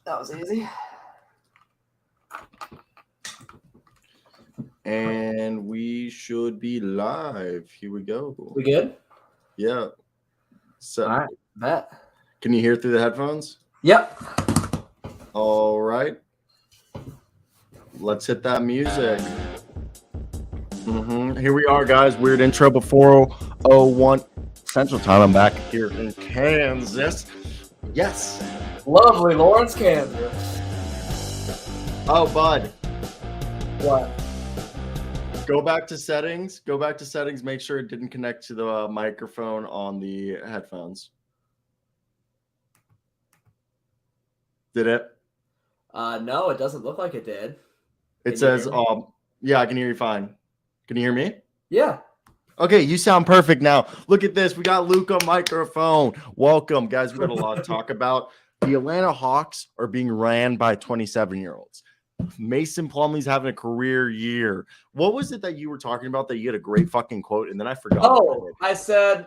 That was easy. And we should be live. Here we go. We good? Yeah. So, All right. Bet. can you hear through the headphones? Yep. All right. Let's hit that music. Here we are, guys. Weird intro before 4:01 Central Time. I'm back here in Kansas. Yes. Lovely Lawrence, Kansas. Oh, bud. What? Go back to settings. Go back to settings. Make sure it didn't connect to the microphone on the headphones. Did it? No, it doesn't look like it did. It says, yeah, I can hear you fine. Can you hear me? Yeah. Okay, you sound perfect now. Look at this. We got Luke on microphone. Welcome, guys. We got a lot to talk about. The Atlanta Hawks are being ran by 27-year-olds. Mason Plumlee's having a career year. What was it that you were talking about that you had a great fucking quote and then I forgot? Oh, I said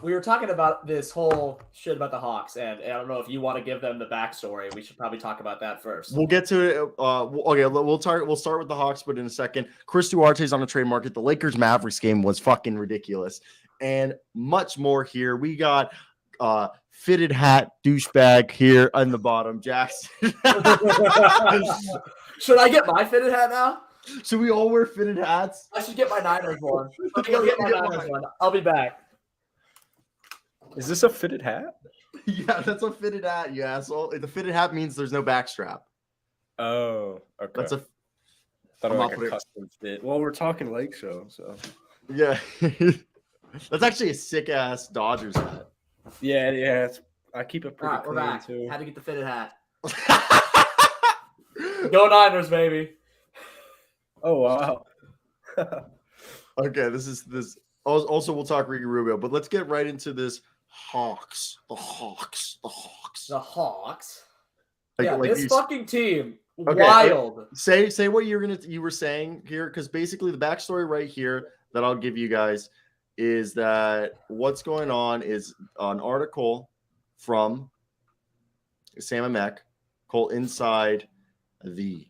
we were talking about this whole shit about the Hawks, and I don't know if you want to give them the backstory. We should probably talk about that first. We'll get to it. Okay, we'll start with the Hawks, but in a second. Chris Duarte's on the trade market. The Lakers-Mavs game was fucking ridiculous, and much more here. We got fitted hat douchebag here on the bottom, Jackson. Should I get my fitted hat now? Should we all wear fitted hats? I should get my Niners one. Let me go get my Niners one. I'll be back. Is this a fitted hat? Yeah, that's a fitted hat, you asshole. The fitted hat means there's no backstrap. Oh, okay. That's a. Thought it was like a custom fit. Well, we're talking Lake Show, so. Yeah. That's actually a sick ass Dodgers hat. Yeah. I keep it pretty we're clean back. too. Had to get the fitted hat. Go Niners, baby. Oh wow. Okay, this. Also, we'll talk Ricky Rubio, but let's get right into this Hawks. The Hawks. Yeah, this fucking team. Okay, wild. Say what you were saying here, because basically the backstory right here that I'll give you guys is that what's going on is an article from Sam Amek called Inside the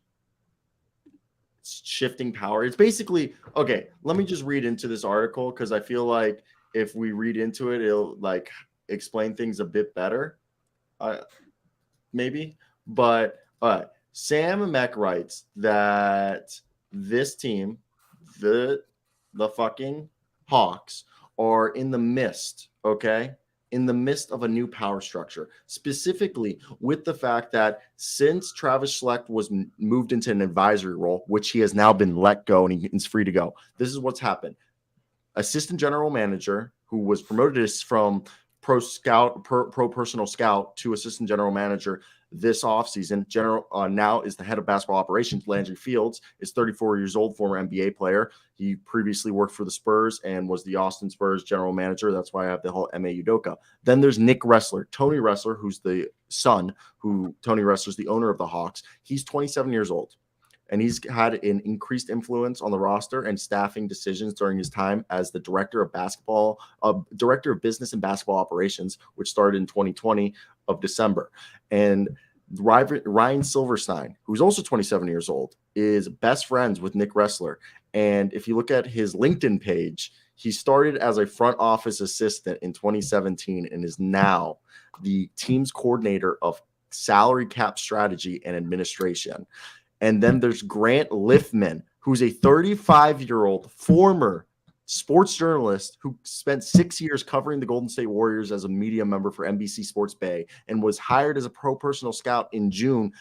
Shifting Power. It's basically, okay, let me just read into this article because I feel like if we read into it, it'll like explain things a bit better. Maybe. But Sam Amek writes that this team, the fucking Hawks, are in the midst, okay? In the midst of a new power structure, specifically with the fact that since Travis Schlecht was moved into an advisory role, which he has now been let go and he's free to go, this is what's happened. Assistant general manager who was promoted from pro personal scout to assistant general manager this offseason, now is the head of basketball operations. Landry Fields is 34 years old, former NBA player. He previously worked for the Spurs and was the Austin Spurs general manager. That's why I have the whole Ime Udoka. Then there's Nick Ressler, Tony Ressler, who's the son, Tony Ressler's the owner of the Hawks. He's 27 years old. And he's had an increased influence on the roster and staffing decisions during his time as the director of business and basketball operations, which started in 2020 of December. And Ryan Silverstein, who's also 27 years old, is best friends with Nick Ressler. And if you look at his LinkedIn page, he started as a front office assistant in 2017 and is now the team's coordinator of salary cap strategy and administration. And then there's Grant Liffman, who's a 35-year-old former sports journalist who spent 6 years covering the Golden State Warriors as a media member for NBC Sports Bay and was hired as a pro personal scout in June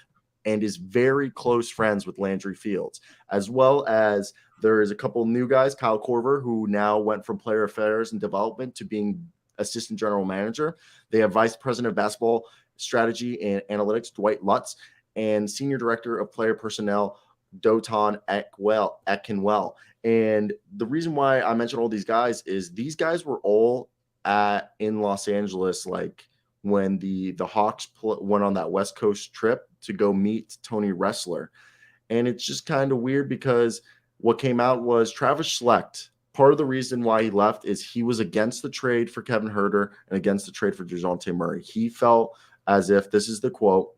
and is very close friends with Landry Fields. As well as there is a couple new guys, Kyle Korver, who now went from player affairs and development to being assistant general manager. They have vice president of basketball strategy and analytics, Dwight Lutz, and senior director of player personnel, Doton Ekinwell. And the reason why I mentioned all these guys is these guys were all in Los Angeles, like when the Hawks went on that West Coast trip to go meet Tony Ressler. And it's just kind of weird because what came out was Travis Schlecht. Part of the reason why he left is he was against the trade for Kevin Huerter and against the trade for DeJounte Murray. He felt as if, this is the quote,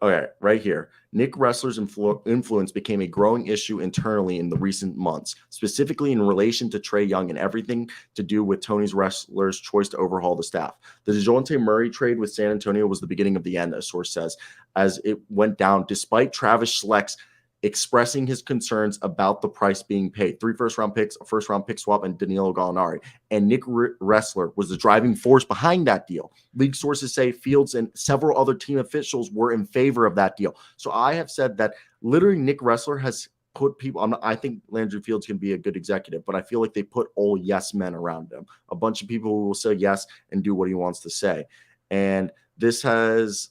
Okay, right here. Nick Ressler's influence became a growing issue internally in the recent months, specifically in relation to Trae Young and everything to do with Tony Ressler's choice to overhaul the staff. The DeJounte Murray trade with San Antonio was the beginning of the end, a source says, as it went down despite Travis Schleck's expressing his concerns about the price being paid. 3 first-round picks, a first-round pick swap, and Danilo Gallinari. And Nick Ressler was the driving force behind that deal. League sources say Fields and several other team officials were in favor of that deal. So I have said that literally Nick Ressler has put people I think Landry Fields can be a good executive, but I feel like they put all yes men around him. A bunch of people who will say yes and do what he wants to say. And this has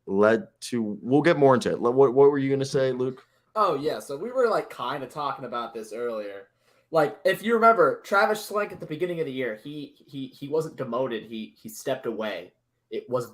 led to, we'll get more into it. What were you going to say, Luke? Oh, yeah. So we were like kind of talking about this earlier. Like, if you remember, Travis Schlenk at the beginning of the year, he wasn't demoted. He stepped away. It was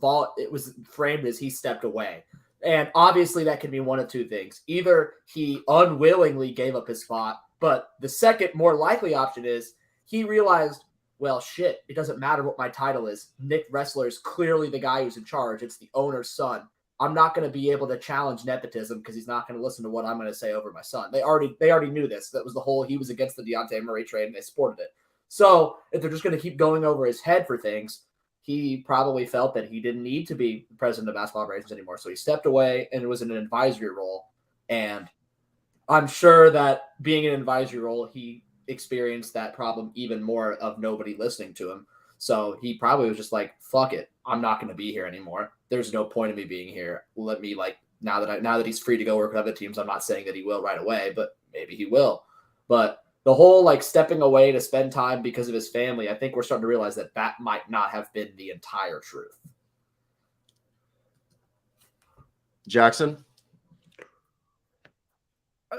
framed as he stepped away. And obviously that can be one of two things. Either he unwillingly gave up his spot, but the second more likely option is he realized, well, shit, it doesn't matter what my title is. Nick Ressler is clearly the guy who's in charge. It's the owner's son. I'm not going to be able to challenge nepotism because he's not going to listen to what I'm going to say over my son. They already knew this. That was the whole, he was against the Dejounte Murray trade and they supported it. So if they're just going to keep going over his head for things, he probably felt that he didn't need to be the president of basketball operations anymore. So he stepped away and was in an advisory role. And I'm sure that being in an advisory role, he experienced that problem even more of nobody listening to him. So he probably was just like, fuck it. I'm not going to be here anymore. There's no point in me being here. Let me now that he's free to go work with other teams, I'm not saying that he will right away, but maybe he will. But the whole stepping away to spend time because of his family, I think we're starting to realize that might not have been the entire truth. Jackson? I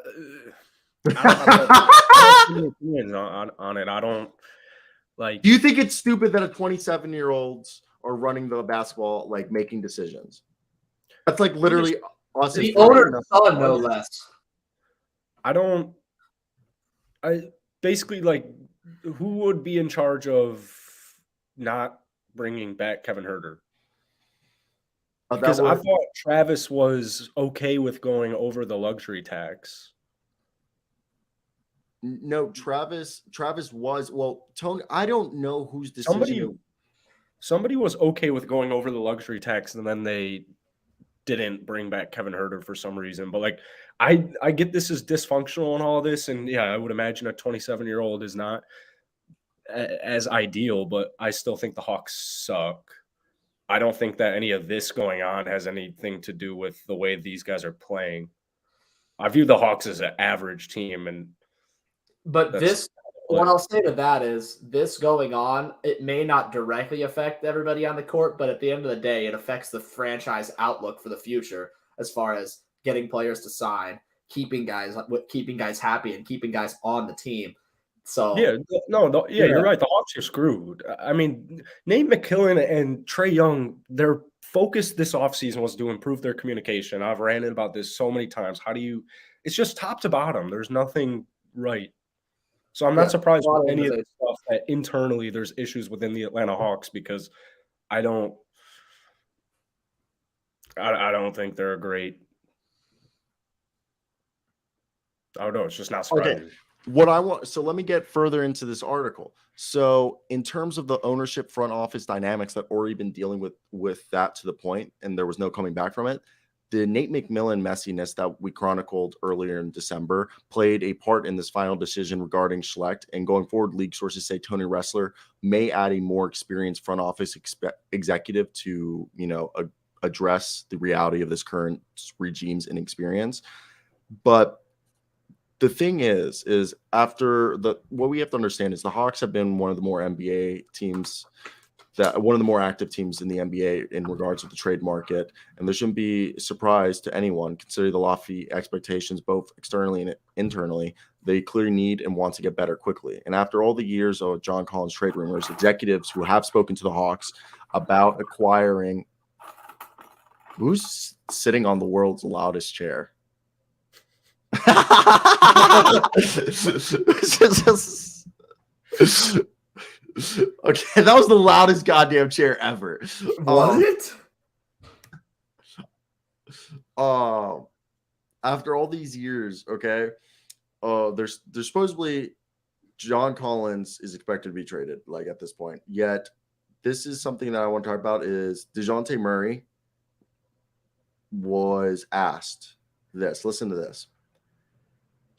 don't have opinions on it. I don't like. Do you think it's stupid that a 27-year-olds are running the basketball, making decisions? That's literally us. The owner's son, no less. I basically who would be in charge of not bringing back Kevin Huerter? Because I thought Travis was okay with going over the luxury tax. No, Travis was, Tony, I don't know whose decision. Somebody was okay with going over the luxury tax, and then they didn't bring back Kevin Huerter for some reason. But I get this is dysfunctional and all this, and yeah, I would imagine a 27-year-old is not as ideal, but I still think the Hawks suck. I don't think that any of this going on has anything to do with the way these guys are playing. I view the Hawks as an average team, but what I'll say to that is this going on, it may not directly affect everybody on the court, but at the end of the day, it affects the franchise outlook for the future as far as getting players to sign, keeping guys happy, and keeping guys on the team. So you're right. The Hawks are screwed. I mean, Nate McMillan and Trae Young, their focus this offseason was to improve their communication. I've ranted about this so many times. It's just top to bottom. There's nothing right. So I'm not surprised with any of the stuff that internally there's issues within the Atlanta Hawks because I don't think they're a great. I don't know. It's just not surprising. Okay. So let me get further into this article. So in terms of the ownership front office dynamics that already been dealing with that to the point, and there was no coming back from it, the Nate McMillan messiness that we chronicled earlier in December played a part in this final decision regarding Schlecht. And going forward, league sources say Tony Ressler may add a more experienced front office executive to, address the reality of this current regime's inexperience. But the thing is after what we have to understand is the Hawks have been one of the more active teams in the NBA in regards to the trade market. And there shouldn't be a surprise to anyone considering the lofty expectations, both externally and internally. They clearly need and want to get better quickly. And after all the years of John Collins trade rumors, executives who have spoken to the Hawks about acquiring who's sitting on the world's loudest chair. Okay, that was the loudest goddamn chair ever. Was it? after all these years, okay, there's supposedly John Collins is expected to be traded, like at this point. Yet, this is something that I want to talk about is DeJounte Murray was asked this. Listen to this.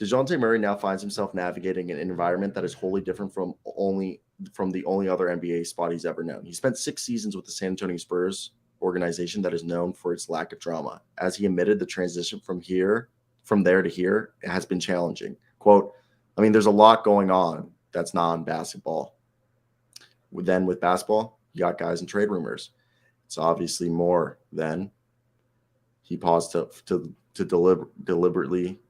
DeJounte Murray now finds himself navigating an environment that is wholly different from the only other NBA spot he's ever known. He spent 6 seasons with the San Antonio Spurs, organization that is known for its lack of drama. As he admitted, the transition from there to here has been challenging. Quote, I mean, there's a lot going on that's non-basketball. Then with basketball, you got guys and trade rumors. It's obviously more than he paused to deliberate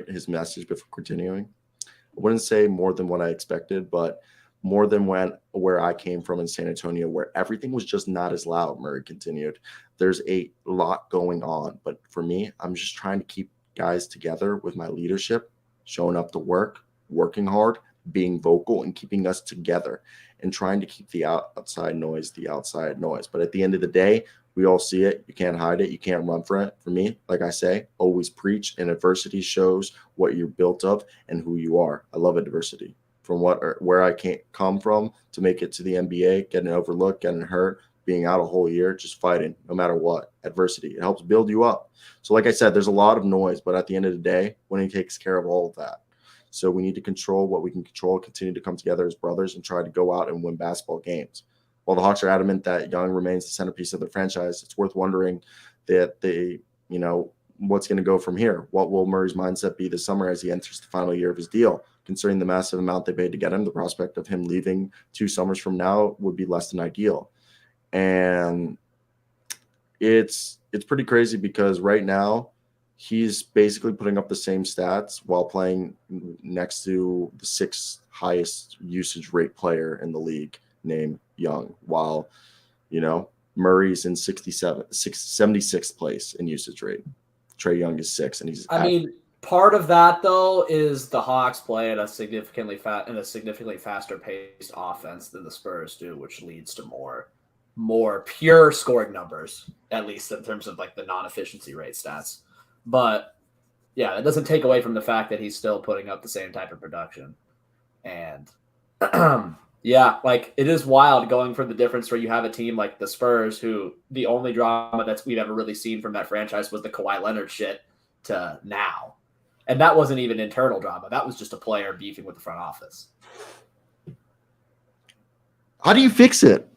his message before continuing. I wouldn't say more than what I expected, but more than where I came from in San Antonio, where everything was just not as loud, Murray continued. There's a lot going on, but for me, I'm just trying to keep guys together with my leadership, showing up to work, working hard, being vocal, and keeping us together, and trying to keep the outside noise. But at the end of the day, we all see it. You can't hide it. You can't run from it. For me, like I say, always preach, and adversity shows what you're built of and who you are. I love adversity. From where I can't come from to make it to the NBA, getting overlooked, getting hurt, being out a whole year, just fighting no matter what. Adversity. It helps build you up. So like I said, there's a lot of noise, but at the end of the day, when he takes care of all of that. So we need to control what we can control, continue to come together as brothers, and try to go out and win basketball games. While the Hawks are adamant that Young remains the centerpiece of their franchise, it's worth wondering that what's going to go from here. What will Murray's mindset be this summer as he enters the final year of his deal? Considering the massive amount they paid to get him, the prospect of him leaving 2 summers from now would be less than ideal. And it's pretty crazy because right now he's basically putting up the same stats while playing next to the 6th highest usage rate player in the league named Young, while Murray's in 76th place in usage rate. Trae Young is 6th, and he's part of that though is the Hawks play at a significantly faster paced offense than the Spurs do, which leads to more pure scoring numbers, at least in terms of like the non-efficiency rate stats. But yeah, it doesn't take away from the fact that he's still putting up the same type of production. And yeah, like it is wild going from the difference where you have a team like the Spurs, who the only drama that we've ever really seen from that franchise was the Kawhi Leonard shit, to now. And that wasn't even internal drama. That was just a player beefing with the front office. How do you fix it?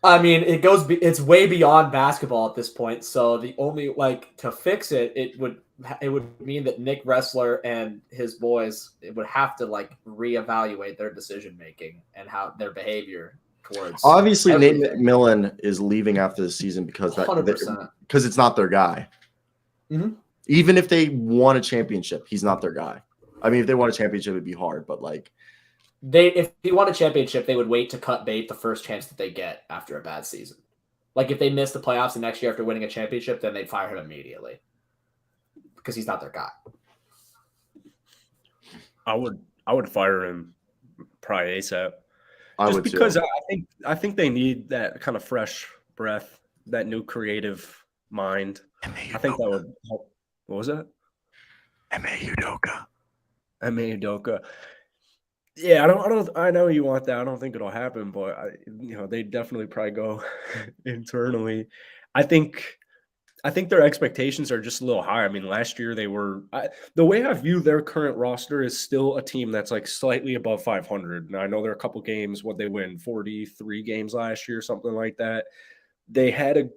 I mean, it's way beyond basketball at this point. So the only to fix it, it would mean that Nick Ressler and his boys would have to reevaluate their decision making and how their behavior towards. Obviously, everything. Nate McMillan is leaving after the season because 100%. Because it's not their guy. Mm-hmm. Even if they won a championship, he's not their guy. I mean, if they won a championship, it'd be hard, but if he won a championship, they would wait to cut bait the first chance that they get after a bad season. Like if they miss the playoffs the next year after winning a championship, then they'd fire him immediately because he's not their guy. I would fire him probably ASAP. Just because I think they need that kind of fresh breath, that new creative mind. I think that would help. What was that? Udoka. Udoka. Yeah, I know you want that. I don't think it'll happen, but they definitely probably go internally. I think their expectations are just a little higher. I mean, last year they were the way I view their current roster is still a team that's slightly above 500. Now I know there are a couple games what they win 43 games last year, something like that. They had a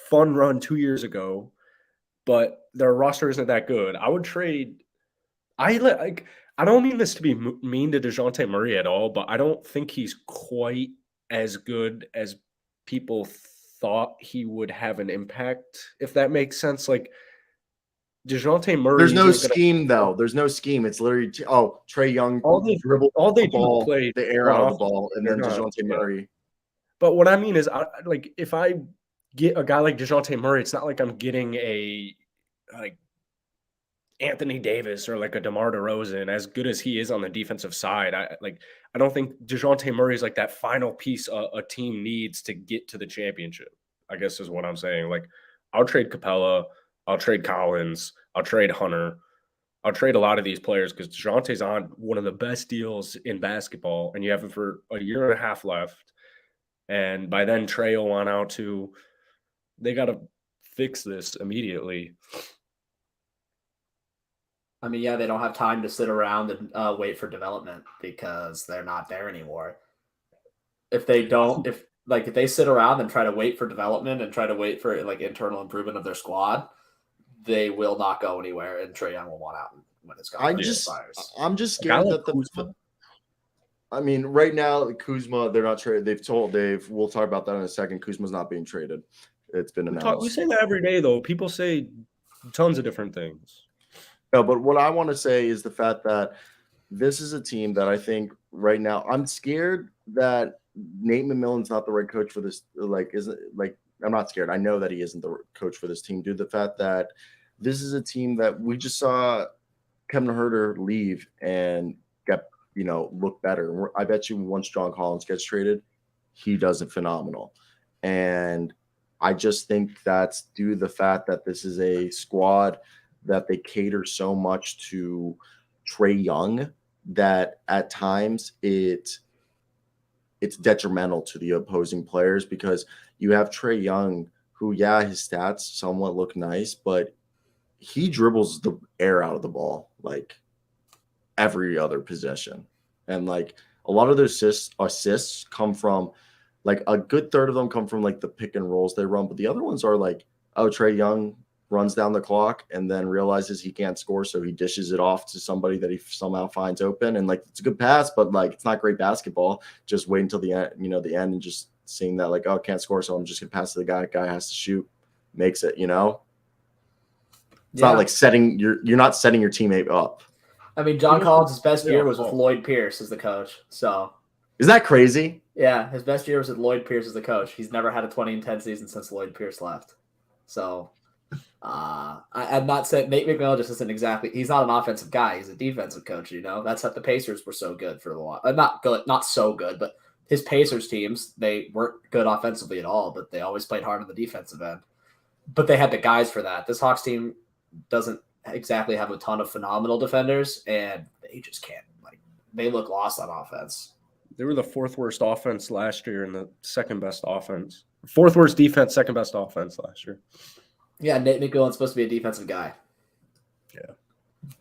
fun run 2 years ago, but their roster isn't that good. I would trade. I don't mean this to be mean to DeJounte Murray at all, but I don't think he's quite as good as people thought he would have an impact, if that makes sense. DeJounte Murray. There's no scheme, though. There's no scheme. It's literally, Trae Young dribble the ball, play the air out of the ball, and then DeJounte Murray. But what I mean is, if I get a guy like DeJounte Murray, it's not like I'm getting a Anthony Davis or a DeMar DeRozan, as good as he is on the defensive side. I don't think DeJounte Murray is that final piece a team needs to get to the championship. I guess is what I'm saying. Like, I'll trade Capella, I'll trade Collins, I'll trade Hunter, I'll trade a lot of these players because DeJounte's on one of the best deals in basketball, and you have him for a year and a half left. And by then, Trey will want out too. They got to fix this immediately. I mean, yeah, they don't have time to sit around and wait for development because they're not there anymore. If they don't, if they sit around and try to wait for development and try to wait for like internal improvement of their squad, they will not go anywhere, and Trae Young will want out when his contract expires. I'm just scared that I mean, right now, Kuzma, they're not traded. They've told Dave, we'll talk about that in a second. Kuzma's not being traded. It's been announced. We say that every day, though. People say tons of different things. No, but what I want to say is the fact that this is a team that I think right now, I'm scared that Nate McMillan's not the right coach for this. I'm not scared. I know that he isn't the coach for this team due to the fact that this is a team that we just saw Kevin Huerter leave and get, look better. I bet you once John Collins gets traded, he does it phenomenal. And I just think that's due to the fact that this is a squad that they cater so much to Trae Young that at times it's detrimental to the opposing players because you have Trae Young who, his stats somewhat look nice, but he dribbles the air out of the ball like every other possession. And like a lot of those assists come from like a good third of them come from like the pick and rolls they run, but the other ones are like, Trae Young runs down the clock and then realizes he can't score, so he dishes it off to somebody that he somehow finds open, and like it's a good pass, but like it's not great basketball. Just wait until the end, the end, and just seeing that like, can't score, so I'm just gonna pass to the guy. Guy has to shoot, makes it. It's not like you're not setting your teammate up. I mean, John Collins' best year was with Lloyd Pierce as the coach. So is that crazy? Yeah, his best year was with Lloyd Pierce as the coach. He's never had a 20-10 season since Lloyd Pierce left. So I'm not saying Nate McMillan just isn't exactly. He's not an offensive guy. He's a defensive coach. That's how the Pacers were so good for a while. Not good, not so good, but his Pacers teams, they weren't good offensively at all, but they always played hard on the defensive end. But they had the guys for that. This Hawks team doesn't exactly have a ton of phenomenal defenders, and they just can't. They look lost on offense. They were the fourth worst offense last year and the second best offense. Fourth worst defense, second best offense last year. Yeah, Nate McMillan's supposed to be a defensive guy. Yeah.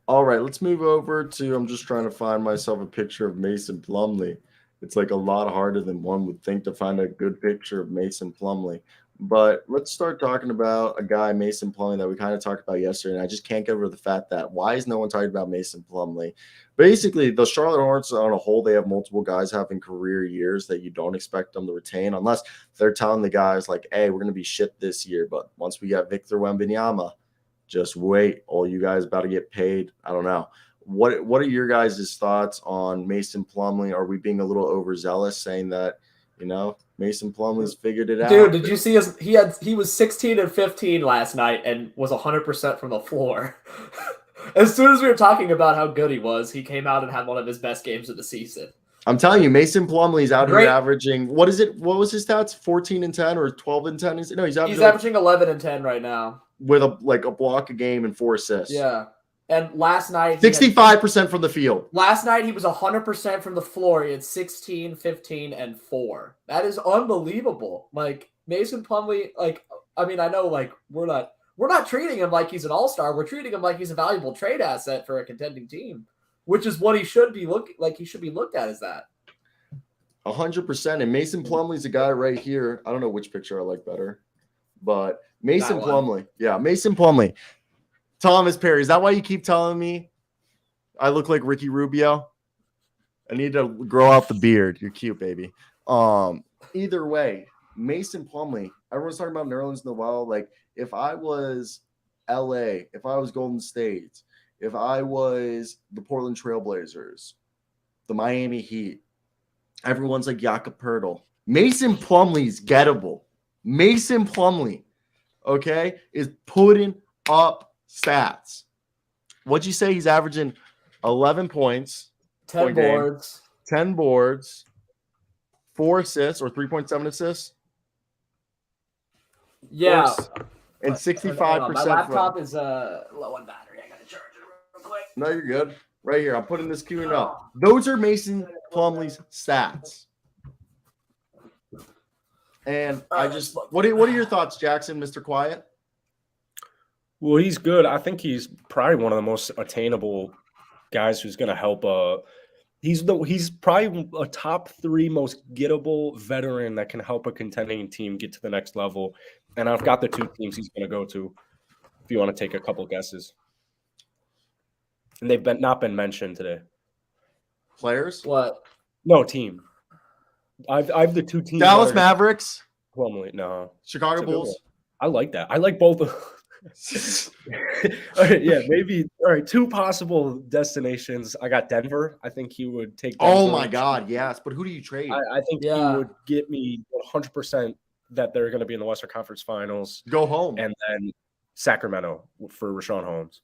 All right, let's move over to, I'm just trying to find myself a picture of Mason Plumlee. It's like a lot harder than one would think to find a good picture of Mason Plumlee. But let's start talking about a guy, Mason Plumlee, that we kind of talked about yesterday. And I just can't get over the fact that why is no one talking about Mason Plumlee? Basically, the Charlotte Hornets on a whole, they have multiple guys having career years that you don't expect them to retain unless they're telling the guys like, hey, we're going to be shit this year. But once we got Victor Wembanyama, just wait. All you guys about to get paid. I don't know. What are your guys' thoughts on Mason Plumlee? Are we being a little overzealous saying that, Mason Plumlee's figured it out? Dude, did you see he was 16 and 15 last night and was 100% from the floor. As soon as we were talking about how good he was, he came out and had one of his best games of the season. I'm telling you, Mason Plumlee's out here averaging, what is it? What was his stats? 14 and 10 or 12 and 10? No, he's averaging 11 and 10 right now. With a block a game and 4 assists. Yeah. And last night 65% from the field. Last night he was 100% from the floor. He had 16, 15, and 4. That is unbelievable. Like Mason Plumlee, I know we're not treating him like he's an all-star. We're treating him like he's a valuable trade asset for a contending team, which is what he should be he should be looked at as that. 100%. And Mason Plumlee's a guy right here. I don't know which picture I like better, but Mason Plumlee. Yeah, Mason Plumlee. Thomas Perry, is that why you keep telling me I look like Ricky Rubio? I need to grow out the beard. You're cute, baby. Either way, Mason Plumlee, everyone's talking about Nerlens Noel. Like, if I was LA, if I was Golden State, if I was the Portland Trailblazers, the Miami Heat, everyone's like Jakob Poeltl. Mason Plumlee's gettable. Mason Plumlee, okay, is putting up stats. What'd you say? He's averaging 11 points, 10 boards, 10 boards, 4 assists or 3.7 assists. Yeah. And My 65%. laptop is low on battery. I gotta charge it real quick. No, you're good. Right here. I'm putting this queuing up. Those are Mason Plumlee's stats. And I just what are your thoughts, Jackson, Mr. Quiet? Well, he's good. I think he's probably one of the most attainable guys who's going to help. He's probably a top 3 most gettable veteran that can help a contending team get to the next level. And I've got the 2 teams he's going to go to. If you want to take a couple guesses, and they've not been mentioned today. Players? What? No team. I've the 2 teams. Dallas Mavericks. Plumlee, no. Chicago Bulls. I like that. I like both of them. All right, yeah, maybe. All right, 2 possible destinations. I got Denver. I think he would take Denver. Oh my God, yes. But who do you trade? I think he would get me 100% that they're going to be in the Western Conference Finals. Go home. And then Sacramento for Rashawn Holmes.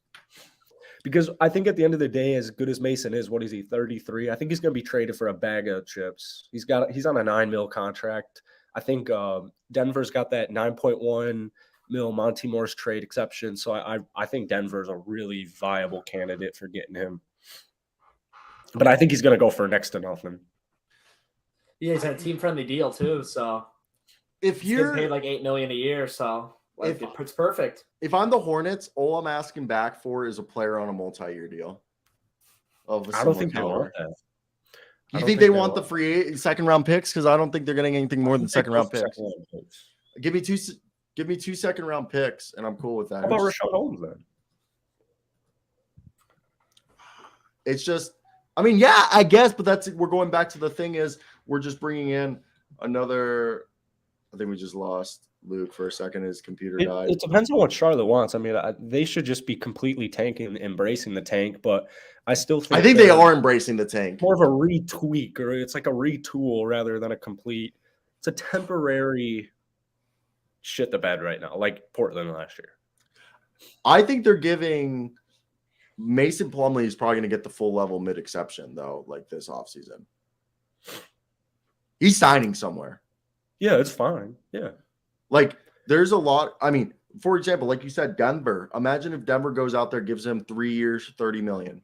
Because I think at the end of the day, as good as Mason is, what is he, 33? I think he's going to be traded for a bag of chips. He's on a $9 million contract. I think Denver's got that 9.1 mil Monty Morris trade exception. So I think Denver's a really viable candidate for getting him. But I think he's going to go for next to nothing. Yeah, he's had a team-friendly deal too. So if you're paid like $8 million a year, so it's perfect. If I'm the Hornets, all I'm asking back for is a player on a multi-year deal. I don't think they want that. You think they want the free second-round picks? Because I don't think they're getting anything more than second-round picks. Give me 2 second-round picks, and I'm cool with that. How about Rashawn Holmes then? It's just, I mean, yeah, I guess, but we're going back to the thing is we're just bringing in another. I think we just lost Luke for a second. His computer died. It depends on what Charlotte wants. I mean, they should just be completely tanking, embracing the tank, but I still think they are embracing the tank. More of a retweak, or it's like a retool rather than a complete. It's a temporary shit the bed right now, like Portland last year. I think they're giving Mason Plumlee is probably going to get the full level mid exception though, like this offseason. He's signing somewhere. Yeah, it's fine. Yeah. Like there's a lot. I mean, for example, like you said, Denver. Imagine if Denver goes out there, gives him 3 years, $30 million.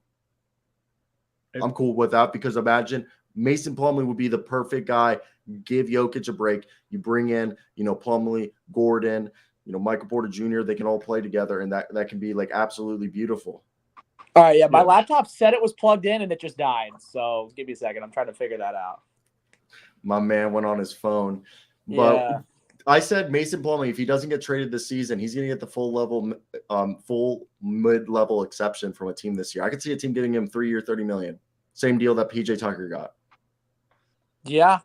I'm cool with that because imagine Mason Plumlee would be the perfect guy. Give Jokic a break. You bring in, Plumlee, Gordon, Michael Porter Jr. They can all play together, and that can be like absolutely beautiful. All right, yeah. My laptop said it was plugged in, and it just died. So give me a second. I'm trying to figure that out. My man went on his phone, but I said Mason Plumlee, if he doesn't get traded this season, he's going to get the full mid-level exception from a team this year. I could see a team giving him 3 year, $30 million. Same deal that PJ Tucker got. Yeah.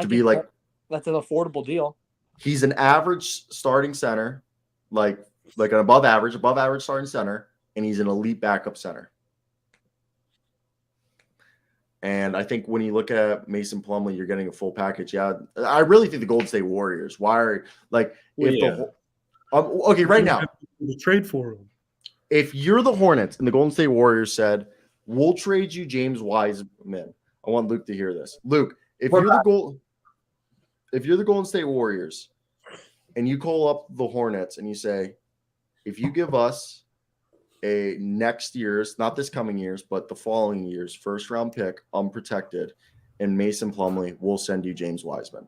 To be like, that's an affordable deal. He's an average starting center, like an above average starting center, and he's an elite backup center. And I think when you look at Mason Plumlee, you're getting a full package. Yeah, I really think the Golden State Warriors. Why are okay right now? Trade for him. If you're the Hornets and the Golden State Warriors said, "We'll trade you James Wiseman," I want Luke to hear this. Luke, if you're the Golden State Warriors, and you call up the Hornets and you say, "If you give us a next year's, not this coming year's, but the following year's first-round pick, unprotected, and Mason Plumlee, we'll send you James Wiseman."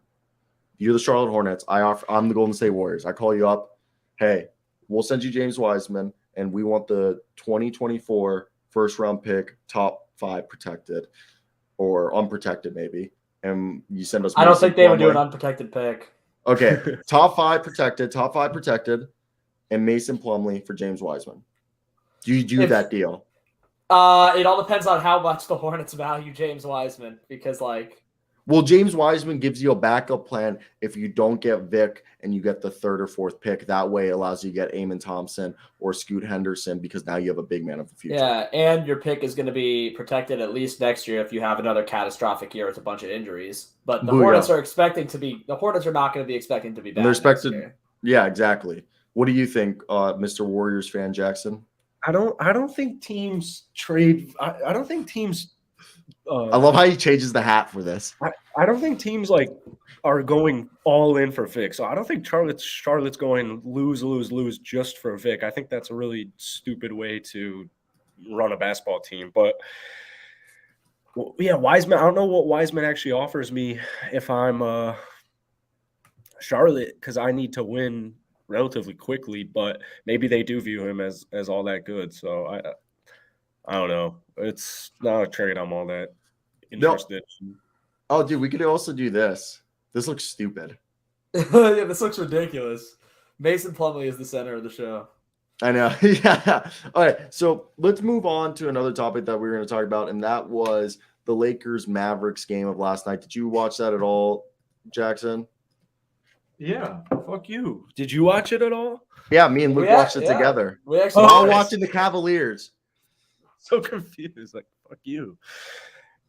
You're the Charlotte Hornets. I'm the Golden State Warriors. I call you up. Hey, we'll send you James Wiseman, and we want the 2024 first-round pick, top 5 protected, or unprotected maybe. And you send us. I don't think they would do an unprotected pick. Okay, top 5 protected, and Mason Plumlee for James Wiseman. Do you do that deal? It all depends on how much the Hornets value James Wiseman, because James Wiseman gives you a backup plan if you don't get Vic and you get the 3rd or 4th pick. That way it allows you to get Amon Thompson or Scoot Henderson because now you have a big man of the future. Yeah, and your pick is going to be protected at least next year if you have another catastrophic year with a bunch of injuries. But the Hornets are not going to be expecting to be bad. They're expected. Yeah, exactly. What do you think, Mr. Warriors fan Jackson? I don't think teams trade. I don't think teams I love how he changes the hat for this. I don't think teams like are going all in for Vic. So I don't think Charlotte's going lose just for Vic. I think that's a really stupid way to run a basketball team. But yeah, Wiseman. I don't know what Wiseman actually offers me if I'm Charlotte, because I need to win relatively quickly. But maybe they do view him as all that good. So I don't know. It's not a trade I'm all that interested in. Oh, dude, we could also do this. This looks stupid. Yeah, this looks ridiculous. Mason Plumlee is the center of the show. I know. Yeah. All right. So let's move on to another topic that we were going to talk about, and that was the Lakers-Mavericks game of last night. Did you watch that at all, Jackson? Yeah. Fuck you. Did you watch it at all? Yeah, me and Luke watched it together. We actually all watching the Cavaliers. So confused. Like, fuck you.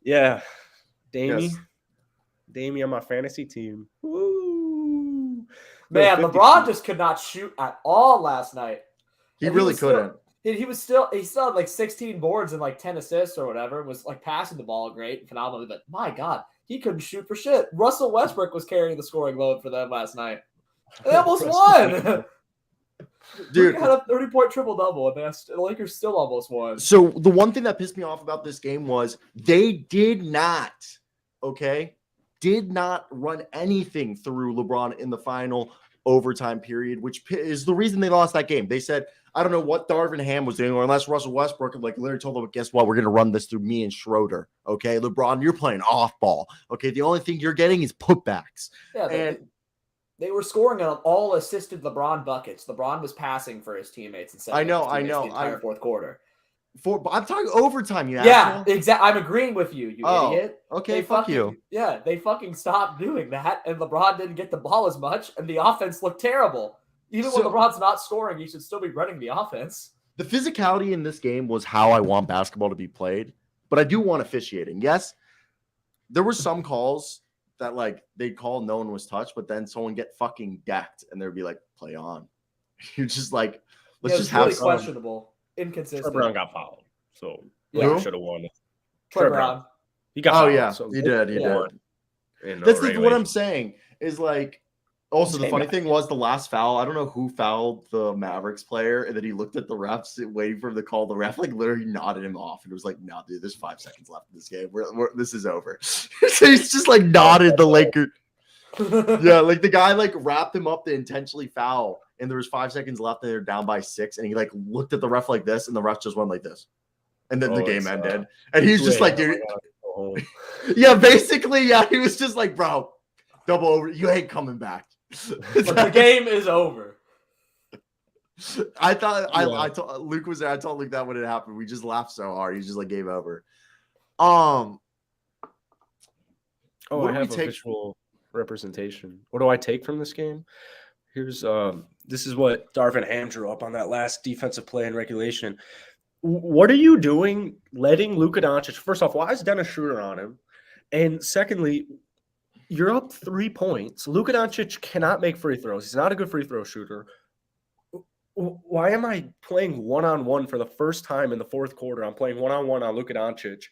Yeah. Damie. Yes. Damie on my fantasy team. Woo. Man, LeBron just could not shoot at all last night. He really couldn't. He still had like 16 boards and like 10 assists or whatever. Was like passing the ball great, phenomenally, but my God, he couldn't shoot for shit. Russell Westbrook was carrying the scoring load for them last night. They almost won. Dude, had a 30-point triple-double, and the Lakers still almost won. So the one thing that pissed me off about this game was they did not run anything through LeBron in the final overtime period, which is the reason they lost that game. They said, I don't know what Darvin Ham was doing, or unless Russell Westbrook like literally told them, guess what? We're going to run this through me and Schroeder. Okay, LeBron, you're playing off ball. Okay, the only thing you're getting is putbacks. Yeah, they were scoring on all assisted LeBron buckets. LeBron was passing for his teammates and I know. the entire fourth quarter. I'm talking overtime, you yeah, asshole. exactly. I'm agreeing with you, idiot. Okay, fuck you. Yeah, they fucking stopped doing that, and LeBron didn't get the ball as much, and the offense looked terrible. Even when LeBron's not scoring, he should still be running the offense. The physicality in this game was how I want basketball to be played, but I do want officiating. Yes, there were some calls that like they'd call no one was touched, but then someone get fucking decked, and they'd be like, play on. You're just like, let's just have really questionable. Inconsistent. Troy Brown got fouled, so yeah, should have won. Troy Brown. He got fouled. Yeah, so he did. He did. That's like what I'm saying is like. Also, the funny thing was the last foul. I don't know who fouled the Mavericks player, and then he looked at the refs waiting for him to call. The ref like literally nodded him off, and it was like, "No, dude, there's 5 seconds left in this game. This is over." So he's just like nodded the Lakers. Yeah, like the guy like wrapped him up to intentionally foul, and there was 5 seconds left, and they're down by 6, and he like looked at the ref like this, and the ref just went like this, and then the game ended, and he's just like, dude, yeah, basically, yeah, he was just like, bro, double over, you ain't coming back. But the game is over. I thought I told Luke was there. I told Luke that when it happened. We just laughed so hard. He's just like game over. I have a visual representation. What do I take from this game? Here's this is what Darvin Ham drew up on that last defensive play in regulation. What are you doing letting Luka Doncic? First off, why is Dennis Schroeder on him? And secondly, you're up 3 points. Luka Doncic cannot make free throws. He's not a good free throw shooter. Why am I playing one-on-one for the first time in the fourth quarter? I'm playing one-on-one on Luka Doncic.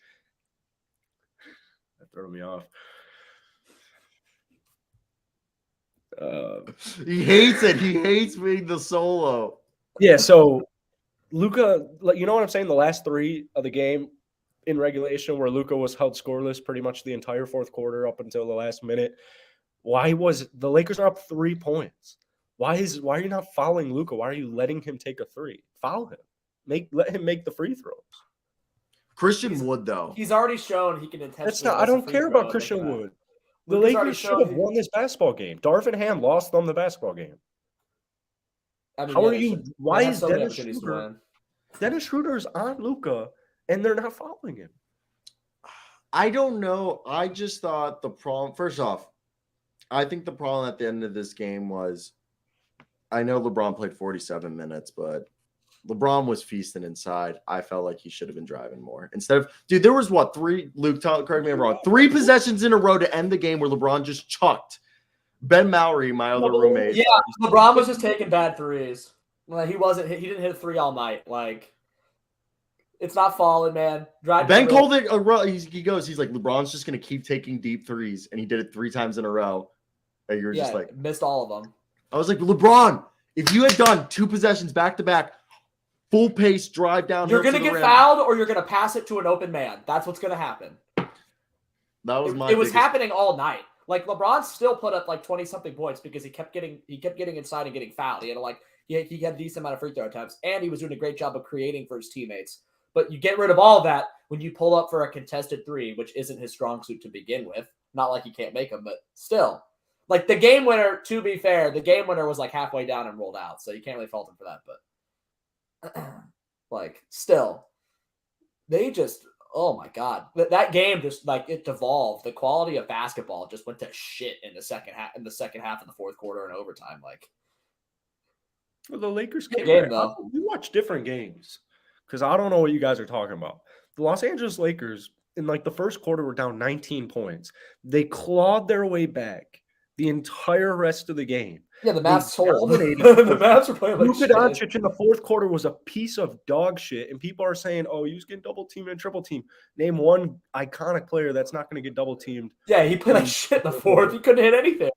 That threw me off. He hates it. He hates being the solo. Yeah, so Luka, you know what I'm saying? The last 3 of the game in regulation where Luka was held scoreless pretty much the entire fourth quarter up until the last minute. Why was the Lakers are up 3 points? Why are you not fouling Luka? Why are you letting him take a 3? Foul him. Let him make the free throws. Christian Wood, though. He's already shown he can intentionally. That's not. I don't care about Christian Wood. The Lakers should have won this basketball game. Darvin Ham lost them the basketball game. I mean, how are you? Why is Dennis Schroeder? Dennis Schroeder's on Luka, and they're not following him. I don't know. I just thought the problem. First off, I think the problem at the end of this game was, I know LeBron played 47 minutes, but LeBron was feasting inside. I felt like he should have been driving more. Instead of, dude, there was what, 3, Luke, correct me if I'm wrong, 3 possessions in a row to end the game where LeBron just chucked Ben Mowry, my other roommate. Yeah, LeBron was just taking bad threes. Like he didn't hit a 3 all night. Like It's not falling, man. Ben called it a row. He's like, LeBron's just going to keep taking deep threes. And he did it 3 times in a row. And you were just like, missed all of them. I was like, LeBron, if you had done 2 possessions back to back, full pace drive down, you're going to get fouled or you're going to pass it to an open man. That's what's going to happen. That was It was happening all night. Like LeBron still put up like 20-something points because he kept getting inside and getting fouled. He had he had a decent amount of free throw attempts, and he was doing a great job of creating for his teammates. But you get rid of all of that when you pull up for a contested 3, which isn't his strong suit to begin with. Not like he can't make them, but still. Like the game winner, to be fair, the game winner was like halfway down and rolled out, so you can't really fault him for that. But like still, they just, oh my God, that game just like it devolved. The quality of basketball just went to shit in the second half of the fourth quarter and overtime. Like, well, the Lakers came game back. though. We watched different games because I don't know what you guys are talking about. The Los Angeles Lakers in like the first quarter were down 19 points. They clawed their way back the entire rest of the game. Yeah, the Mavs sold. The Mavs were playing like Luka shit. Doncic in the fourth quarter was a piece of dog shit, and people are saying, "Oh, he was getting double teamed and triple teamed." Name one iconic player that's not going to get double teamed. Yeah, he played like shit in the fourth. He couldn't hit anything.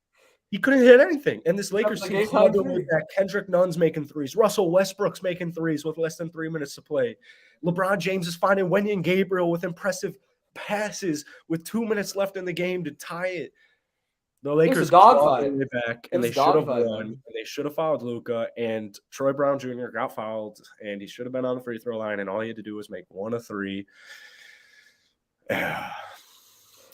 He couldn't hit anything. And this Lakers Like team clawed their way back. Kendrick Nunn's making threes. Russell Westbrook's making threes with less than 3 minutes to play. LeBron James is finding Wenyen Gabriel with impressive passes with 2 minutes left in the game to tie it. The Lakers clawed their way back, and they should have won. And they should have fouled Luka, and Troy Brown Jr. got fouled, and he should have been on the free throw line, and all he had to do was make 1 of 3.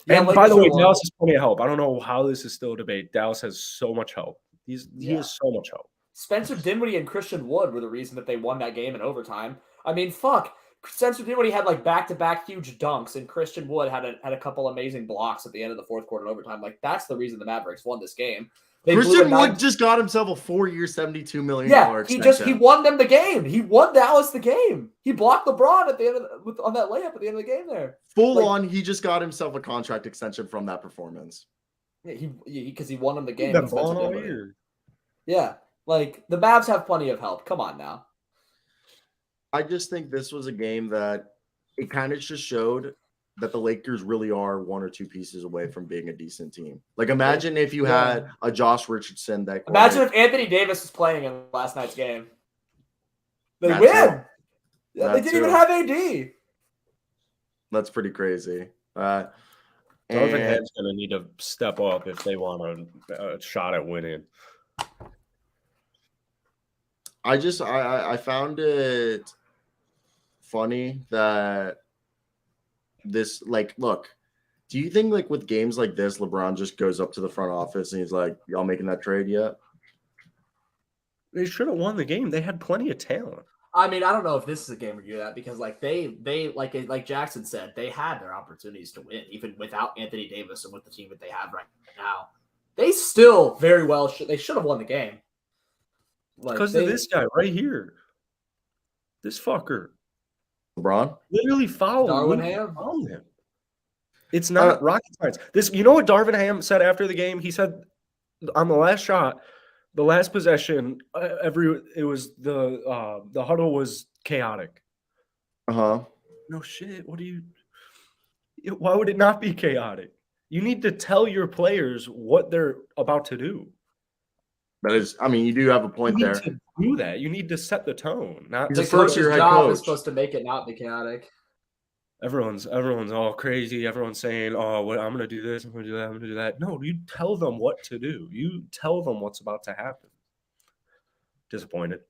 And by the way, Dallas has plenty of help. I don't know how this is still a debate. Dallas has so much help. He has so much help. Spencer Dinwiddie and Christian Wood were the reason that they won that game in overtime. I mean, fuck. Spencer Dinwiddie had like back-to-back huge dunks, and Christian Wood had a couple amazing blocks at the end of the fourth quarter in overtime. Like, that's the reason the Mavericks won this game. Christian Wood just got himself a 4-year, $72 million extension. He won them the game. He won Dallas the game. He blocked LeBron at the end on that layup at the end of the game there. Full on, he just got himself a contract extension from that performance. Yeah, because he won them the game. Yeah, like the Mavs have plenty of help. Come on now. I just think this was a game that it kind of just showed that the Lakers really are 1 or 2 pieces away from being a decent team. Like, imagine if you had a Josh Richardson that. Imagine if Anthony Davis was playing in last night's game. They win. Yeah, they didn't even have AD. That's pretty crazy. Darvin Ham's going to need to step up if they want a shot at winning. I found it funny that this, like, look, do you think like with games like this, LeBron just goes up to the front office and he's like, y'all making that trade yet? They should have won the game. They had plenty of talent. I mean, I don't know if this is a game where you do that because like they like Jackson said, they had their opportunities to win even without Anthony Davis and with the team that they have right now. They still very well should have won the game. Because of this guy right here. This fucker. LeBron? Literally fouled Darvin Ham on him. It's not rocket science. You know what Darvin Ham said after the game? He said on the last shot, the last possession, it was the huddle was chaotic. No shit. Why would it not be chaotic? You need to tell your players what they're about to do. That is, I mean, you do have a point there. To do that, you need to set the tone. Not the first-year head coach is supposed to make it not be chaotic. Everyone's all crazy. Everyone's saying, "Oh, I'm going to do this. I'm going to do that. I'm going to do that." No, you tell them what to do. You tell them what's about to happen. Disappointed.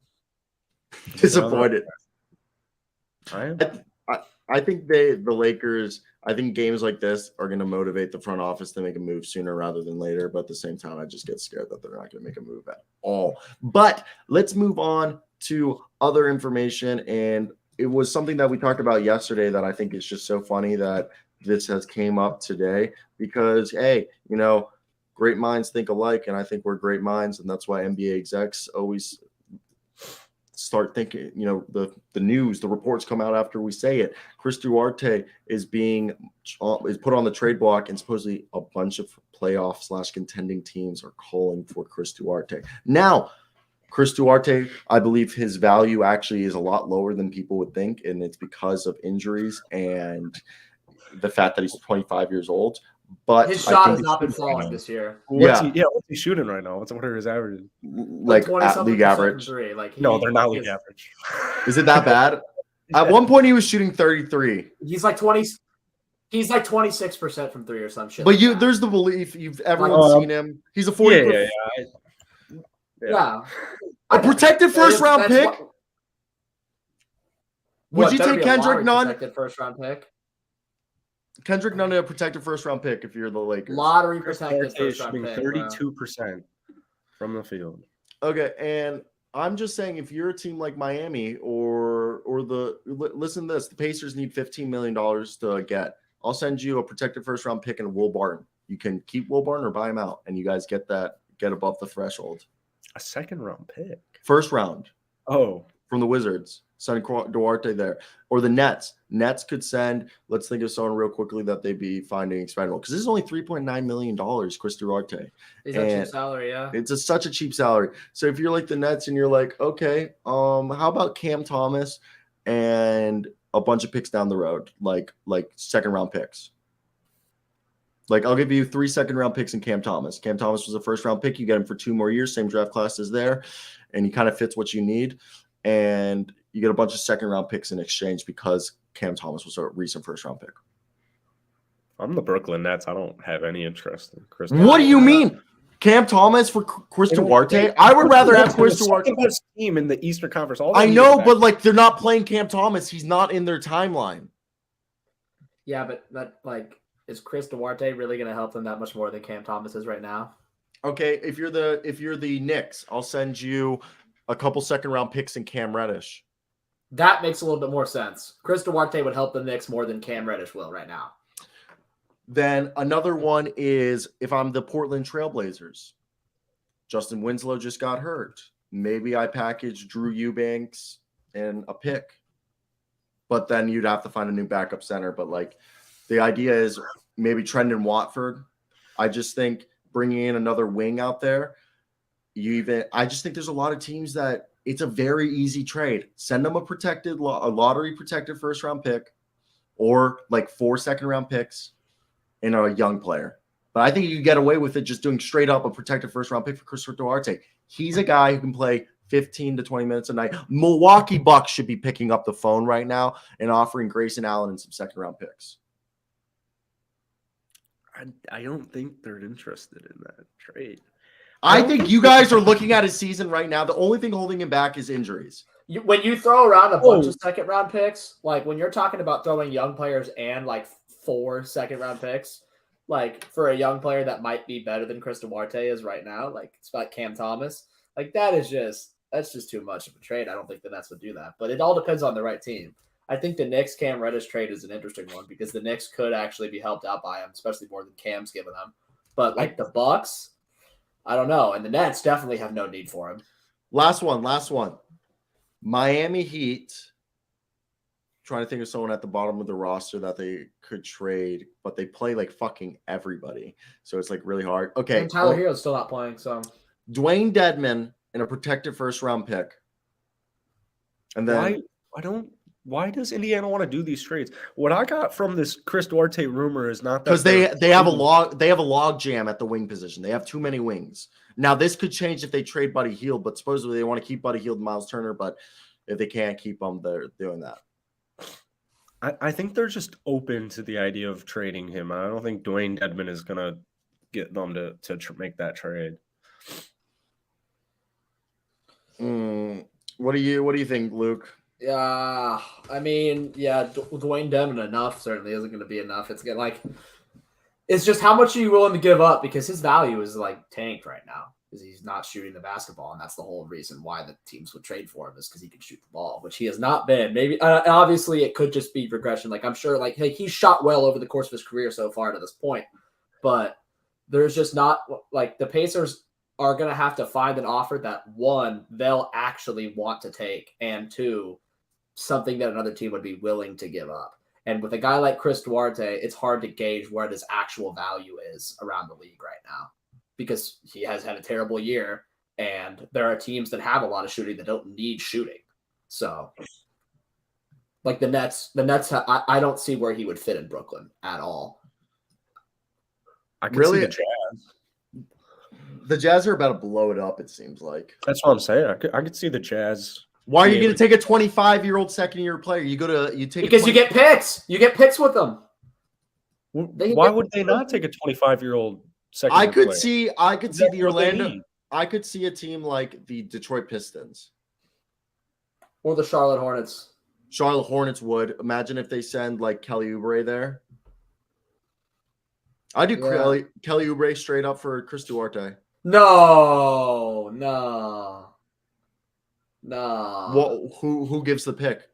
I am. I think the Lakers. I think games like this are going to motivate the front office to make a move sooner rather than later. But at the same time, I just get scared that they're not going to make a move at all. But let's move on to other information. And it was something that we talked about yesterday that I think is just so funny that this has came up today because, hey, you know, great minds think alike. And I think we're great minds. And that's why NBA execs always start thinking, you know, the news, the reports come out after we say it. Chris Duarte is put on the trade block, and supposedly a bunch of playoff / contending teams are calling for Chris Duarte. Now, Chris Duarte, I believe his value actually is a lot lower than people would think, and it's because of injuries and the fact that he's 25 years old. But His I shot think has not been falling this year. What's he shooting right now? What are his averages? like at league average. Three. Like no, they're not league average. Is it that bad? At one point, he was shooting 33. He's like 20. He's like 26% from three or some shit. But like there's the belief everyone's seen him. He's a 40. Yeah. A protected first round pick. Would you take Kendrick Nunn? Protected first round pick. Kendrick Nunn, a protected first round pick if you're the Lakers. Lottery protected first round pick. 32% from the field. Okay, and I'm just saying, if you're a team like Miami or listen to this, the Pacers need $15 million to get. I'll send you a protected first round pick and Will Barton. You can keep Will Barton or buy him out, and you guys get above the threshold. A second round pick. First round. Oh. From the Wizards. Send Duarte there. Or the Nets. Nets could send, let's think of someone real quickly that they'd be finding expendable. Because this is only $3.9 million, Chris Duarte. Is that cheap salary, yeah. It's such a cheap salary. So if you're like the Nets and you're like, okay, how about Cam Thomas and a bunch of picks down the road, like second round picks? Like, I'll give you 3 second-round picks in Cam Thomas. Cam Thomas was a first-round pick. You get him for 2 more years, same draft class as there, and he kind of fits what you need. And you get a bunch of second-round picks in exchange because Cam Thomas was a recent first-round pick. I'm the Brooklyn Nets. I don't have any interest in Chris. What do you mean? Cam Thomas for Chris Duarte? I would rather have Chris Duarte. The best team in the Eastern Conference. I know, but like they're not playing Cam Thomas. He's not in their timeline. Yeah, but that like. Is Chris Duarte really going to help them that much more than Cam Thomas is right now? Okay, if you're the Knicks, I'll send you a couple second-round picks in Cam Reddish. That makes a little bit more sense. Chris Duarte would help the Knicks more than Cam Reddish will right now. Then another one is if I'm the Portland Trailblazers. Justin Winslow just got hurt. Maybe I package Drew Eubanks and a pick. But then you'd have to find a new backup center. But like the idea is maybe Trendon Watford. I just think bringing in another wing out there. I just think there's a lot of teams that it's a very easy trade. Send them a lottery protected first round pick, or like 4 second-round picks and a young player. But I think you get away with it just doing straight up a protected first round pick for Chris Duarte. He's a guy who can play 15 to 20 minutes a night. Milwaukee Bucks should be picking up the phone right now and offering Grayson Allen and some second-round picks. I don't think they're interested in that trade. I think you guys are looking at his season right now. The only thing holding him back is injuries. When you throw around a bunch of second-round picks, like when you're talking about throwing young players and like 4 second-round picks, like for a young player that might be better than Chris Duarte is right now, like it's about Cam Thomas, like that's just too much of a trade. I don't think the Nets would do that, but it all depends on the right team. I think the Knicks Cam Reddish trade is an interesting one because the Knicks could actually be helped out by him, especially more than Cam's given them. But like the Bucks, I don't know. And the Nets definitely have no need for him. Last one. Miami Heat. Trying to think of someone at the bottom of the roster that they could trade, but they play like fucking everybody. So it's like really hard. Okay. And Tyler Hero's still not playing. So Dwayne Dedmon and a protected first round pick. And then why does Indiana want to do these trades? What I got from this Chris Duarte rumor is not that because they have a log jam at the wing position. They have too many wings. Now this could change if they trade Buddy Hield, but supposedly they want to keep Buddy Hield and Miles Turner. But if they can't keep them, they're doing that. I think they're just open to the idea of trading him. I don't think Dwayne Dedmon is gonna get them to make that trade. What do you think, Luke? Yeah, I mean, Dwayne Dedmon enough certainly isn't going to be enough. It's just how much are you willing to give up because his value is like tanked right now because he's not shooting the basketball, and that's the whole reason why the teams would trade for him is because he can shoot the ball, which he has not been. Maybe obviously it could just be regression. Like I'm sure, like hey, he's shot well over the course of his career so far to this point, but there's just not like the Pacers are going to have to find an offer that one they'll actually want to take, and two, something that another team would be willing to give up. And with a guy like Chris Duarte, it's hard to gauge what his actual value is around the league right now because he has had a terrible year And there are teams that have a lot of shooting that don't need shooting. So, like the Nets, I don't see where he would fit in Brooklyn at all. I can see the Jazz. The Jazz are about to blow it up, it seems like. That's what I'm saying. I could see the Jazz. Why are you going to take a 25-year-old second-year player? You take because you get picks. You get picks with them. Why would they not take a 25-year-old second-year player? I could see the Orlando. I could see a team like the Detroit Pistons or the Charlotte Hornets. Charlotte Hornets would. Imagine if they send like Kelly Oubre there. I do Kelly Oubre straight up for Chris Duarte. No. Well, who gives the pick?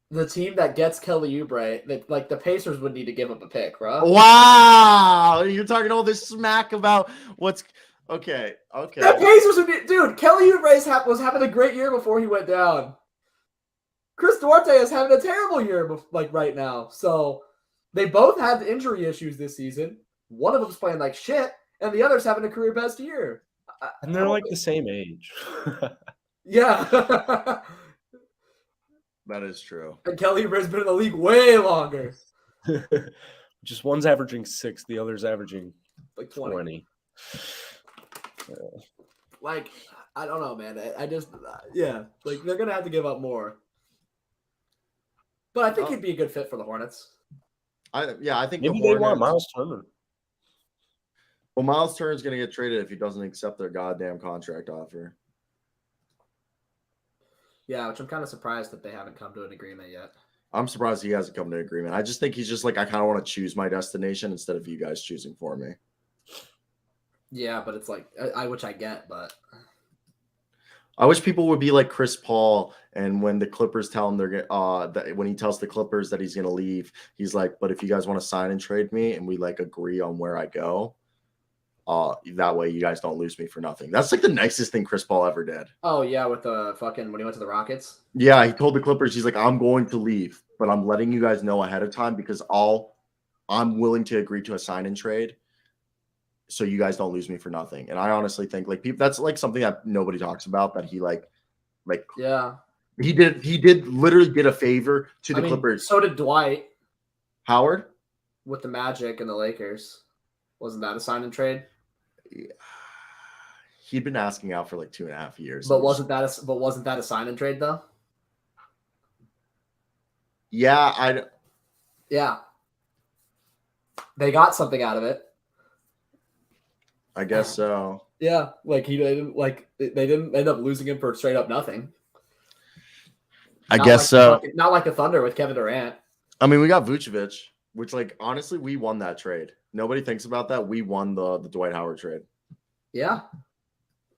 The team that gets Kelly Oubre, like the Pacers would need to give up a pick, bro. Wow, you're talking all this smack about what's okay. The Pacers would be, dude. Kelly Oubre was having a great year before he went down. Chris Duarte is having a terrible year, like right now. So they both had injury issues this season. One of them's playing like shit, and the other's having a career best year. And they're like the same age. Yeah. That is true. And Kelly Oubre's been in the league way longer. Just one's averaging 6, the other's averaging like 20. Like, I don't know, man. I just, like they're gonna have to give up more. But I think he'd be a good fit for the Hornets. I think maybe they want Miles Turner. Well, Miles Turner's gonna get traded if he doesn't accept their goddamn contract offer. Yeah, which I'm kind of surprised that they haven't come to an agreement yet. I'm surprised he hasn't come to an agreement. I just think he's just like, I kind of want to choose my destination instead of you guys choosing for me. Yeah, but it's like, which I get, but I wish people would be like Chris Paul, and when the Clippers tell him that when he tells the Clippers that he's going to leave, he's like, but if you guys want to sign and trade me and we like agree on where I go, that way you guys don't lose me for nothing. That's like the nicest thing Chris Paul ever did. Oh yeah, with the fucking when he went to the Rockets. Yeah, he told the Clippers, he's like, I'm going to leave, but I'm letting you guys know ahead of time because I'm willing to agree to a sign and trade, so you guys don't lose me for nothing. And I honestly think like people, that's like something that nobody talks about, that he like yeah, he did literally did a favor to the Clippers. So did Dwight Howard with the Magic and the Lakers. Wasn't that a sign and trade? He'd been asking out for like 2.5 years. But wasn't that a sign and trade though? Yeah, yeah. They got something out of it. I guess so. Yeah, like they didn't end up losing him for straight up nothing. I guess so. Not like the Thunder with Kevin Durant. I mean, we got Vucevic, which like honestly, we won that trade. Nobody thinks about that. We won the Dwight Howard trade. Yeah.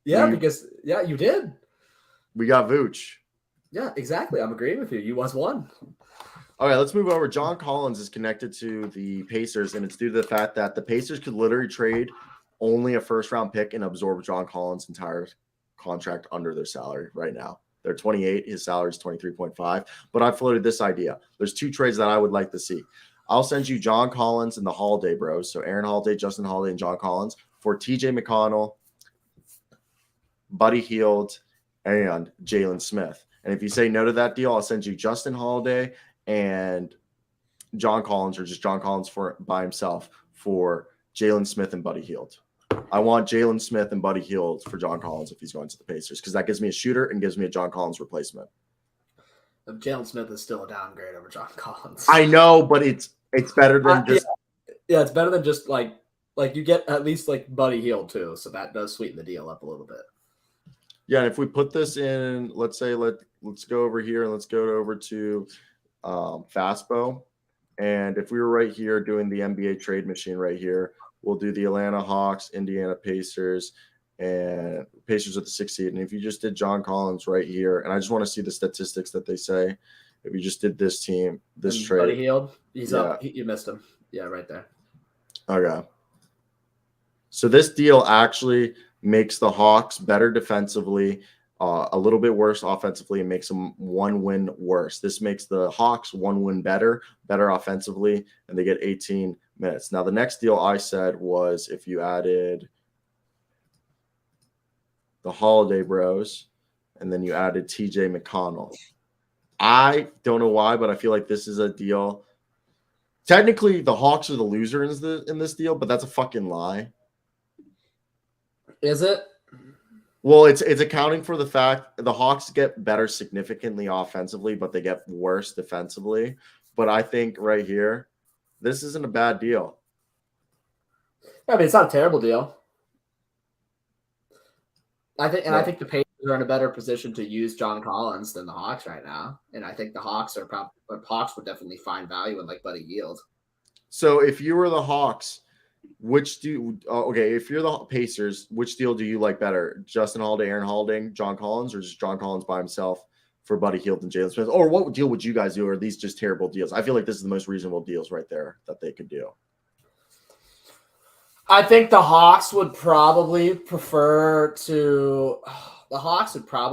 Yeah, because you did. We got Vooch. Yeah, exactly. I'm agreeing with you. You was one. All right, let's move over. John Collins is connected to the Pacers, and it's due to the fact that the Pacers could literally trade only a first-round pick and absorb John Collins' entire contract under their salary right now. They're 28. His salary is 23.5. But I floated this idea. There's 2 trades that I would like to see. I'll send you John Collins and the Holiday Bros. So Aaron Holiday, Justin Holiday, and John Collins for TJ McConnell, Buddy Hield, and Jalen Smith. And if you say no to that deal, I'll send you Justin Holiday and John Collins, or just John Collins by himself for Jalen Smith and Buddy Hield. I want Jalen Smith and Buddy Hield for John Collins if he's going to the Pacers, because that gives me a shooter and gives me a John Collins replacement. Jalen Smith is still a downgrade over John Collins. I know, but it's better than just it's better than just like you get at least like Buddy Hield too, so that does sweeten the deal up a little bit. Yeah, and if we put this in, let's say let's go over here and let's go over to Fastbo, and if we were right here doing the NBA trade machine right here, we'll do the Atlanta Hawks, Indiana Pacers, and Pacers at the 6th seed. And if you just did John Collins right here, and I just want to see the statistics that they say, if you just did this team, this trade. Buddy Hield, he's up. You missed him. Yeah, right there. Okay. So this deal actually makes the Hawks better defensively, a little bit worse offensively, and makes them 1 win worse. This makes the Hawks 1 win better offensively, and they get 18 minutes. Now, the next deal I said was if you added the Holiday Bros, and then you added TJ McConnell. I don't know why, but I feel like this is a deal. Technically, the Hawks are the loser in this deal, but that's a fucking lie. Is it? Well, it's accounting for the fact the Hawks get better significantly offensively, but they get worse defensively. But I think right here, this isn't a bad deal. I mean, it's not a terrible deal. I think the Pacers are in a better position to use John Collins than the Hawks right now, and I think the Hawks would definitely find value in like Buddy Hield. So if you were the Hawks, if you're the Pacers, which deal do you like better? Justin Holiday, Aaron Holiday, John Collins, or just John Collins by himself for Buddy Hield and Jalen Smith? Or what deal would you guys do? Or are these just terrible deals? I feel like this is the most reasonable deals right there that they could do. I think the Hawks would probably prefer to offload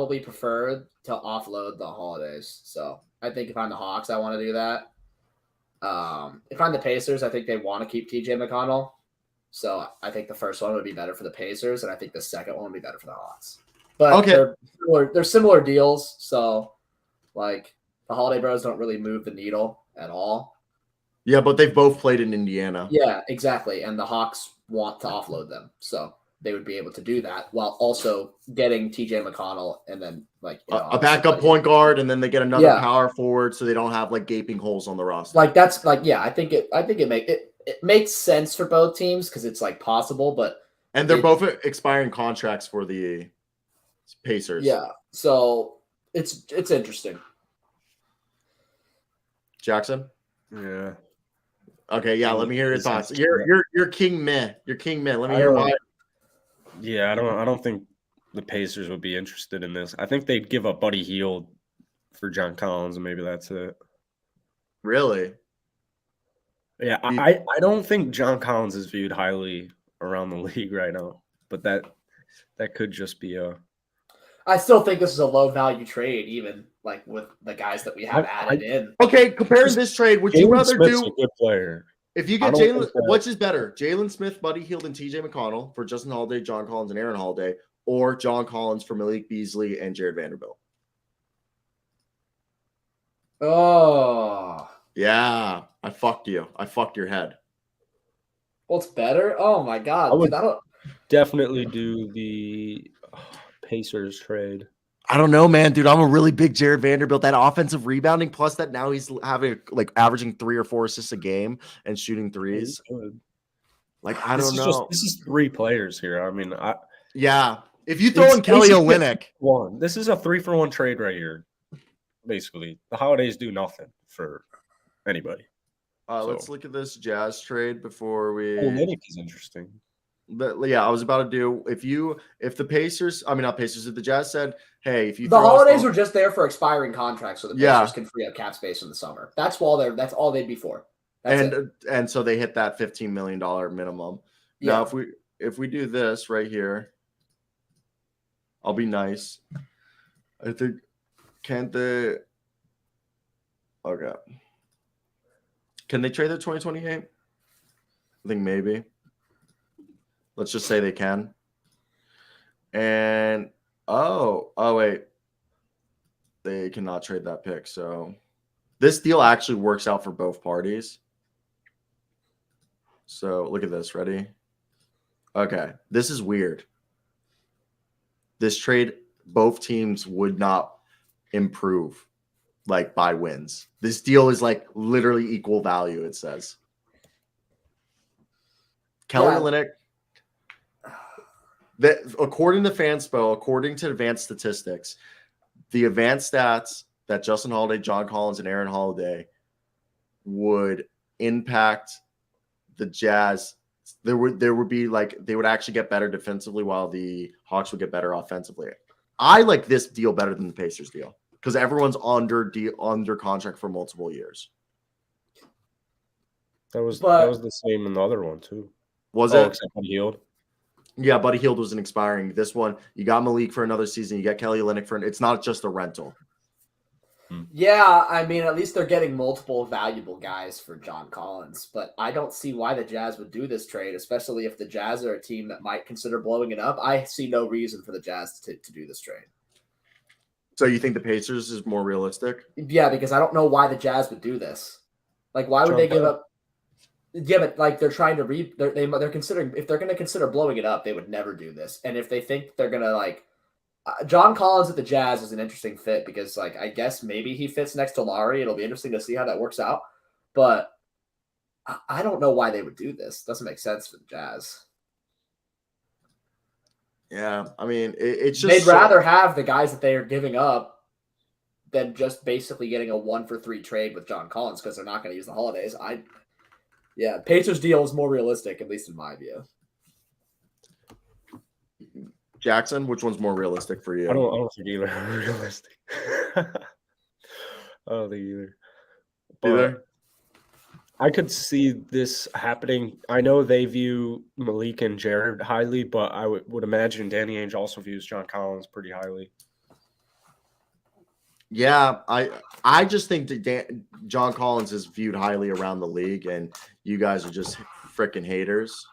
the Holidays. So I think if I'm the Hawks, I want to do that. If I'm the Pacers, I think they want to keep TJ McConnell. So I think the first one would be better for the Pacers, and I think the second one would be better for the Hawks. But okay, they're similar deals. So like the Holiday Bros don't really move the needle at all. Yeah, but they've both played in Indiana. Yeah, exactly. And the Hawks want to offload them. So they would be able to do that while also getting TJ McConnell and then like a backup point guard, and then they get another power forward so they don't have like gaping holes on the roster. Like that's like I think it makes sense for both teams because it's like possible, but they're both expiring contracts for the Pacers. Yeah. So it's interesting. Jackson? Yeah. Okay, yeah, let me hear your thoughts. You're King Meh. You're King Meh. Let me hear why. Yeah, I don't think the Pacers would be interested in this. I think they'd give up Buddy Hield for John Collins, and maybe that's it. Really? Yeah, I don't think John Collins is viewed highly around the league right now, but that could just be a. I still think this is a low value trade, even like with the guys that we have added in. Okay, comparing this trade, would you rather Smith's do a good player? If you get Jalen, which is better, Jalen Smith, Buddy Hield, and TJ McConnell for Justin Holiday, John Collins, and Aaron Holiday, or John Collins for Malik Beasley and Jared Vanderbilt? Oh. Yeah, I fucked you. I fucked your head. What's better? Oh my god. I would definitely do the Pacers trade. I don't know, man, dude. I'm a really big Jared Vanderbilt. That offensive rebounding, plus that now he's having like averaging 3 or 4 assists a game and shooting threes. Like I don't know. This is 3 players here. I mean, if you throw in Kelly Olynyk, this is a 3-for-1 trade right here. Basically, the Holidays do nothing for anybody. Let's look at this Jazz trade before we. Olynyk is interesting. I was about to do if the Pacers, not Pacers, if the Jazz said, hey, if you the Holidays were just there for expiring contracts, so the Pacers can free up cap space in the summer. That's all they'd be for. And so they hit that $15 million minimum. Yeah. Now if we do this right here, I'll be nice. I think can they trade their 2028? I think maybe. Let's just say they can. And wait. They cannot trade that pick. So this deal actually works out for both parties. So look at this. Ready? Okay. This is weird. This trade, both teams would not improve like by wins. This deal is like literally equal value, it says. Kelly Olynyk. According to Fanspo, according to advanced statistics, the advanced stats that Justin Holiday, John Collins, and Aaron Holiday would impact the Jazz. There would be like they would actually get better defensively while the Hawks would get better offensively. I like this deal better than the Pacers deal because everyone's under contract for multiple years. That was the same in the other one too. Was it? Except Buddy Hield. Yeah, Buddy Hield wasn't expiring. This one, you got Malik for another season. You got Kelly Olynyk for it's not just a rental. Yeah, I mean, at least they're getting multiple valuable guys for John Collins, but I don't see why the Jazz would do this trade, especially if the Jazz are a team that might consider blowing it up. I see no reason for the Jazz to do this trade. So you think the Pacers is more realistic? Yeah, because I don't know why the Jazz would do this. Like, why would they give up? Yeah, but like they're trying to they're considering, if they're going to consider blowing it up, they would never do this. And if they think they're going to like John Collins at the Jazz is an interesting fit because, like, I guess maybe he fits next to Lowry. It'll be interesting to see how that works out. But I don't know why they would do this. It doesn't make sense for the Jazz. Yeah, I mean, it's just they'd rather have the guys that they are giving up than just basically getting a 1-for-3 trade with John Collins because they're not going to use the holidays. Yeah, Pacers deal is more realistic, at least in my view. Jackson, which one's more realistic for you? I don't think either are realistic. I don't think either. But I could see this happening. I know they view Malik and Jared highly, but I would imagine Danny Ainge also views John Collins pretty highly. Yeah, I just think that John Collins is viewed highly around the league, and you guys are just freaking haters.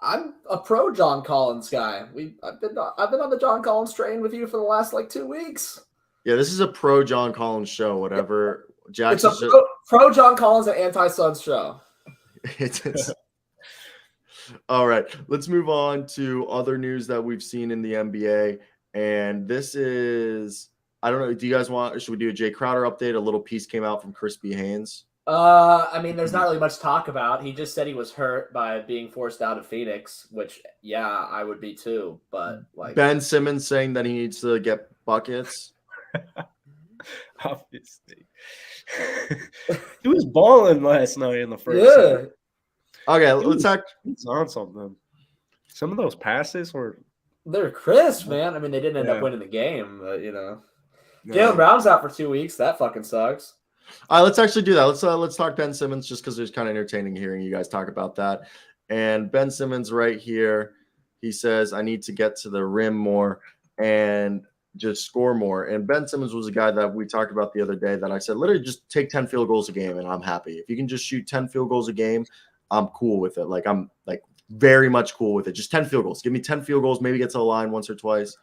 I'm a pro John Collins guy. I've been on the John Collins train with you for the last like 2 weeks. Yeah, this is a pro John Collins show. Whatever. Jackson's It's a pro John Collins and anti-Suns show. It's all right. Let's move on to other news that we've seen in the NBA, and this is, I don't know. Do you guys should we do a Jay Crowder update? A little piece came out from Chris B. Haynes. I mean, there's not really much to talk about. He just said he was hurt by being forced out of Phoenix, which, yeah, I would be too. But like Ben Simmons saying that he needs to get buckets. Obviously, he was balling last night in the first. Yeah. Okay, let's talk. He's on something. Some of those passes they're crisp, man. I mean, they didn't end up winning the game, but Yeah. Jaylen Brown's out for 2 weeks. That fucking sucks. All right, let's actually do that. Let's talk Ben Simmons just because it's kind of entertaining hearing you guys talk about that. And Ben Simmons right here, he says, I need to get to the rim more and just score more. And Ben Simmons was a guy that we talked about the other day that I said, literally just take 10 field goals a game and I'm happy. If you can just shoot 10 field goals a game, I'm cool with it. Like, I'm like very much cool with it. Just 10 field goals. Give me 10 field goals, maybe get to the line once or twice,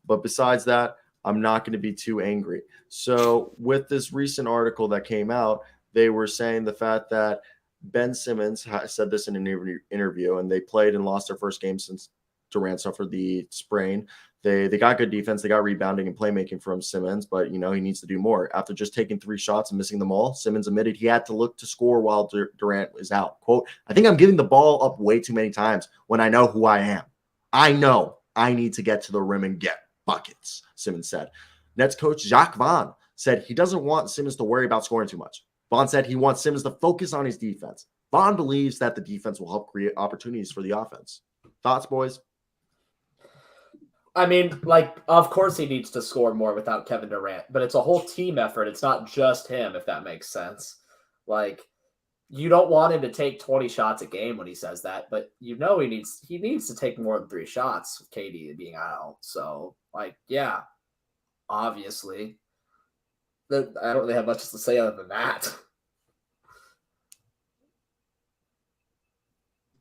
But besides that, I'm not going to be too angry. So with this recent article that came out, they were saying the fact that Ben Simmons said this in an interview, and they played and lost their first game since Durant suffered the sprain. They got good defense. They got rebounding and playmaking from Simmons, but, he needs to do more. After just taking 3 shots and missing them all, Simmons admitted he had to look to score while Durant is out. Quote, I think I'm giving the ball up way too many times when I know who I am. I know I need to get to the rim and get buckets, Simmons said. Nets coach Jacques Vaughn said he doesn't want Simmons to worry about scoring too much. Vaughn said he wants Simmons to focus on his defense. Vaughn believes that the defense will help create opportunities for the offense. Thoughts, boys? I mean, like, of course he needs to score more without Kevin Durant, but it's a whole team effort. It's not just him, if that makes sense. Like, you don't want him to take 20 shots a game when he says that, but he needs to take more than 3 shots with KD being out. So, like, yeah, obviously. I don't really have much to say other than that.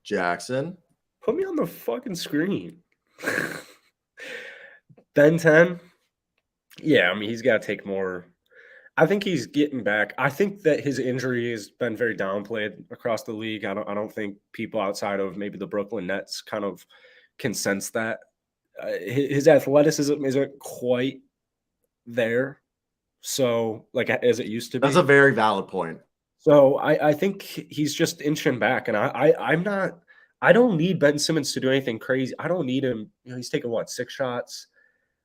Jackson? Put me on the fucking screen. Ben 10. Yeah, I mean, he's got to take more. I think he's getting back. I think that his injury has been very downplayed across the league. I don't think people outside of maybe the Brooklyn Nets kind of can sense that. His athleticism isn't quite there. So, like, as it used to be. That's a very valid point. So I think he's just inching back, and I don't need Ben Simmons to do anything crazy. I don't need him. He's taking 6 shots.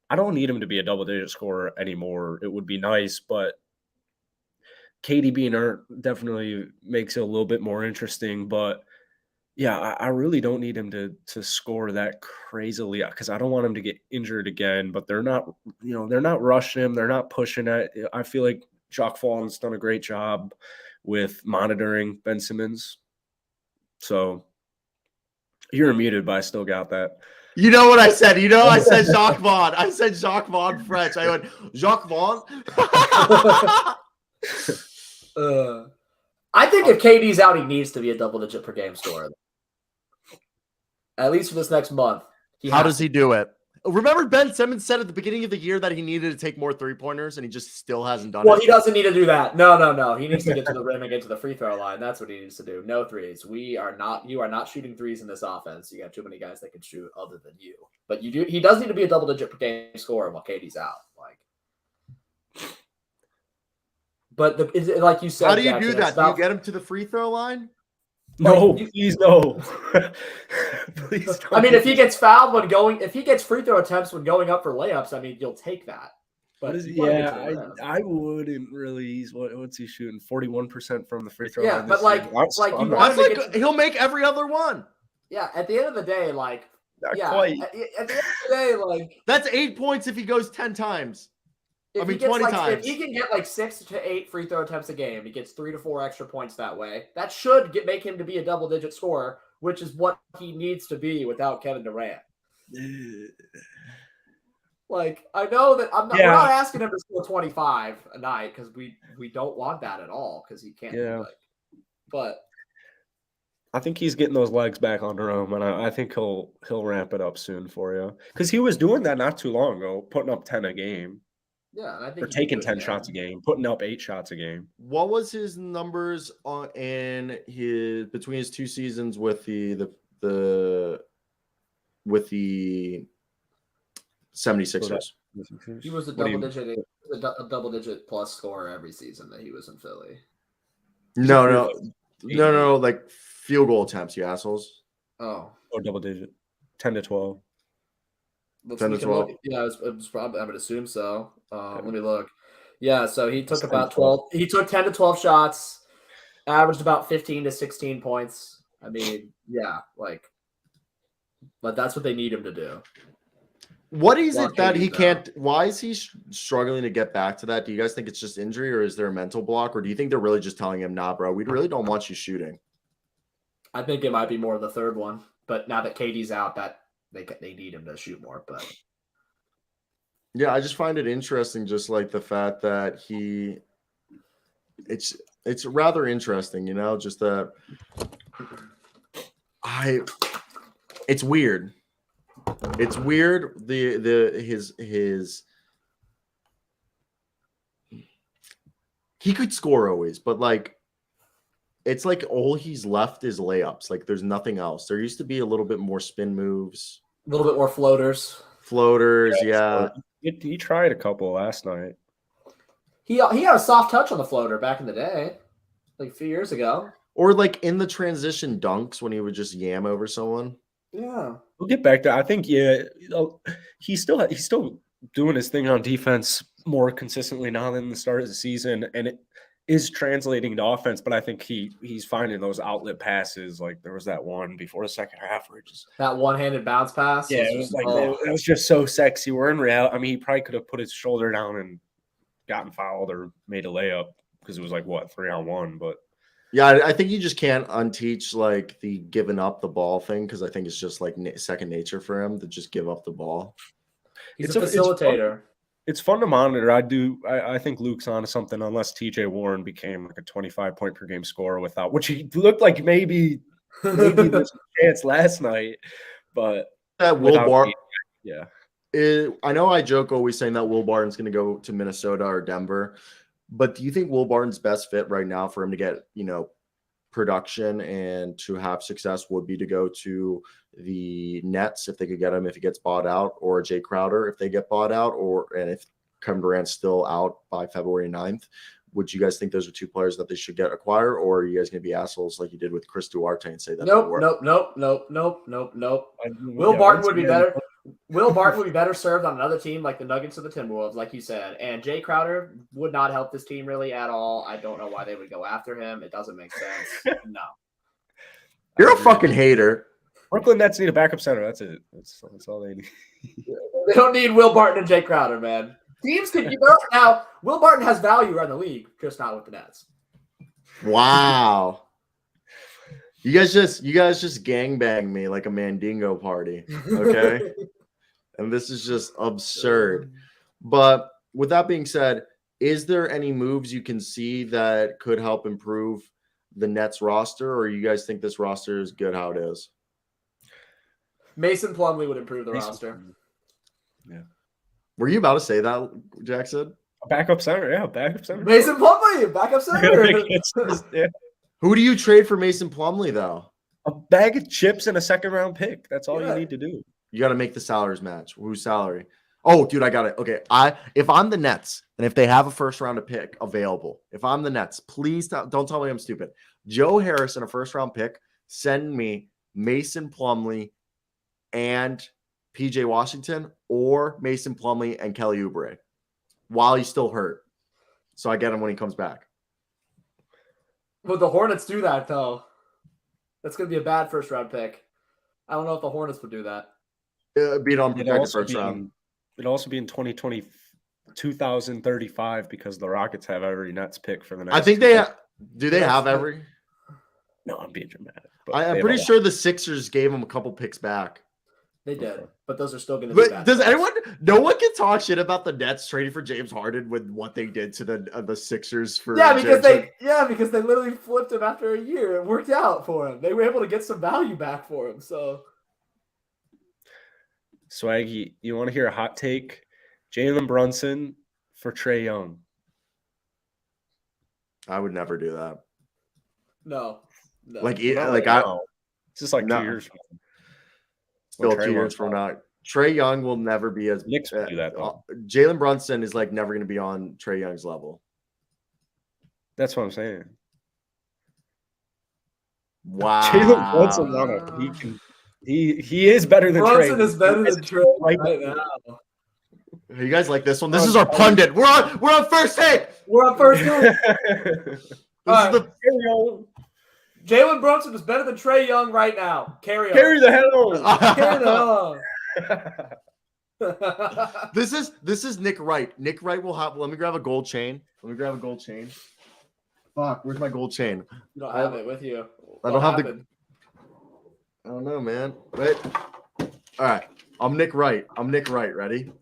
I don't need him to be a double-digit scorer anymore. It would be nice, but KD being hurt definitely makes it a little bit more interesting. But yeah, I really don't need him to score that crazily because I don't want him to get injured again. But they're not, they're not rushing him. They're not pushing it. I feel like Jacques Vaughn's done a great job with monitoring Ben Simmons. So you're muted, but I still got that. You know what I said? You know I said Jacques Vaughn. I said Jacques Vaughn French. I went, Jacques Vaughn? I think if KD's out, he needs to be a double-digit per game scorer. At least for this next month. How does he do it? Remember Ben Simmons said at the beginning of the year that he needed to take more three-pointers, and he just still hasn't done it? Well, he doesn't need to do that. No. He needs to get to the rim and get to the free throw line. That's what he needs to do. No threes. You are not shooting threes in this offense. You got too many guys that can shoot other than you. But he does need to be a double-digit per game scorer while KD's out. But is it like you said? How do you Jackson, do that? Do you get him to the free throw line? No, please no. Please don't. I mean, if he gets fouled if he gets free throw attempts when going up for layups, I mean, you'll take that. But I wouldn't really. What's he shooting? 41% from the free throw line. Yeah, he'll make every other one. Yeah, at the end of the day, not quite. At the end of the day, that's 8 points if he goes 10 times. 20 times. If he can get 6 to 8 free throw attempts a game, he gets 3 to 4 extra points that way. That should make him to be a double-digit scorer, which is what he needs to be without Kevin Durant. I know that we're not asking him to score 25 a night because we don't want that at all because he can't. Yeah. But I think he's getting those legs back under him, and I think he'll ramp it up soon for you because he was doing that not too long ago, putting up 10 a game. Yeah, and I think or taking 10 shots a game, putting up 8 shots a game. What was his numbers between his 2 seasons with the 76ers? He was a double-digit plus scorer every season that he was in Philly. No, like field goal attempts, you assholes. Oh, double-digit, 10 to 12. 10 to 12. Yeah, it was probably. I would assume so. Let me look. Yeah, so he took about 12. He took 10 to 12 shots, averaged about 15 to 16 points. I mean, yeah, but that's what they need him to do. What is it that he can't? Why is he struggling to get back to that? Do you guys think it's just injury, or is there a mental block, or do you think they're really just telling him, "Nah, bro, we really don't want you shooting"? I think it might be more of the third one, but now that KD's out, that they need him to shoot more. But yeah, I just find it interesting, just like the fact that it's rather interesting, just that it's weird. It's weird. He could score always, but it's like all he's left is layups. There's nothing else. There used to be a little bit more spin moves, a little bit more floaters. Yeah. He tried a couple last night. He had a soft touch on the floater back in the day, a few years ago. Or in the transition dunks when he would just yam over someone. Yeah, we'll get back to. I think he's still doing his thing on defense more consistently now than the start of the season, and it is translating to offense. But I think he's finding those outlet passes. There was that one before the second half where that one-handed bounce pass. Yeah, it was just so sexy. Where in reality, I mean, he probably could have put his shoulder down and gotten fouled or made a layup because it was 3-on-1, but. Yeah, I think you just can't unteach the giving up the ball thing because I think it's just second nature for him to just give up the ball. He's a facilitator. It's fun to monitor. I think Luke's onto something unless TJ Warren became a 25-point per game scorer which he looked like maybe there's a chance last night, but that Will Barton. Yeah. I know I joke always saying that Will Barton's going to go to Minnesota or Denver. But do you think Will Barton's best fit right now for him to get, production and to have success would be to go to the Nets if they could get him if he gets bought out, or Jay Crowder if they get bought out, and if Kevin Durant's still out by February 9th? Would you guys think those are 2 players that they should get acquired, or are you guys going to be assholes like you did with Chris Duarte and say that? Nope. Will Barton would be better. Will Barton would be better served on another team like the Nuggets or the Timberwolves, like you said. And Jay Crowder would not help this team really at all. I don't know why they would go after him. It doesn't make sense. No. You're a fucking hater. Brooklyn Nets need a backup center. That's it. That's all they need. They don't need Will Barton and Jay Crowder, man. Teams could now. Will Barton has value around the league, just not with the Nets. Wow. You guys just gangbang me like a Mandingo party, okay? And this is just absurd. But with that being said, is there any moves you can see that could help improve the Nets roster, or you guys think this roster is good how it is? Mason Plumlee would improve the roster. Plumlee. Yeah. Were you about to say that, Jackson? A backup center, yeah, backup center. Mason Plumlee, backup center. Yeah. Who do you trade for Mason Plumlee, though? A bag of chips and a second-round pick. That's all you need to do. You got to make the salaries match. Whose salary? Oh, dude, I got it. Okay, if I'm the Nets and if they have a first-round pick available, if I'm the Nets, please don't tell me I'm stupid. Joe Harris and a first-round pick, send me Mason Plumlee and PJ Washington, or Mason Plumlee and Kelly Oubre while he's still hurt. So I get him when he comes back. Would the Hornets do that, though? That's going to be a bad first-round pick. I don't know if the Hornets would do that. Be it unprotected first round. It'd also be in 2035 because the Rockets have every Nets pick for the next. I think they do. They have every. No, I'm being dramatic. I'm pretty sure the Sixers gave them a couple picks back. They did, but those are still going to be bad. Does anyone? No one can talk shit about the Nets trading for James Harden with what they did to the Sixers for. Because they literally flipped him after a year. It worked out for him. They were able to get some value back for him. So, Swaggy, you want to hear a hot take? Jalen Brunson for Trae Young. I would never do that. No. It's just like 2 years. Still 2 years from now. Trae Young will never be as Knicks will do that. Jalen Brunson is like never going to be on Trae Young's level. That's what I'm saying. Wow. Jalen Brunson on a he is better than Brunson Trae. is better than Trae right now. You guys like this one? This is our pundit. We're on first take. We're on first take. Jalen Brunson is better than Trae Young right now. Carry the hell on. Carry the hell on. This is Nick Wright. Nick Wright will have. Let me grab a gold chain. Fuck, where's my gold chain? You don't have it with you. I don't have the. I don't know, man. Wait. All right. I'm Nick Wright. Ready?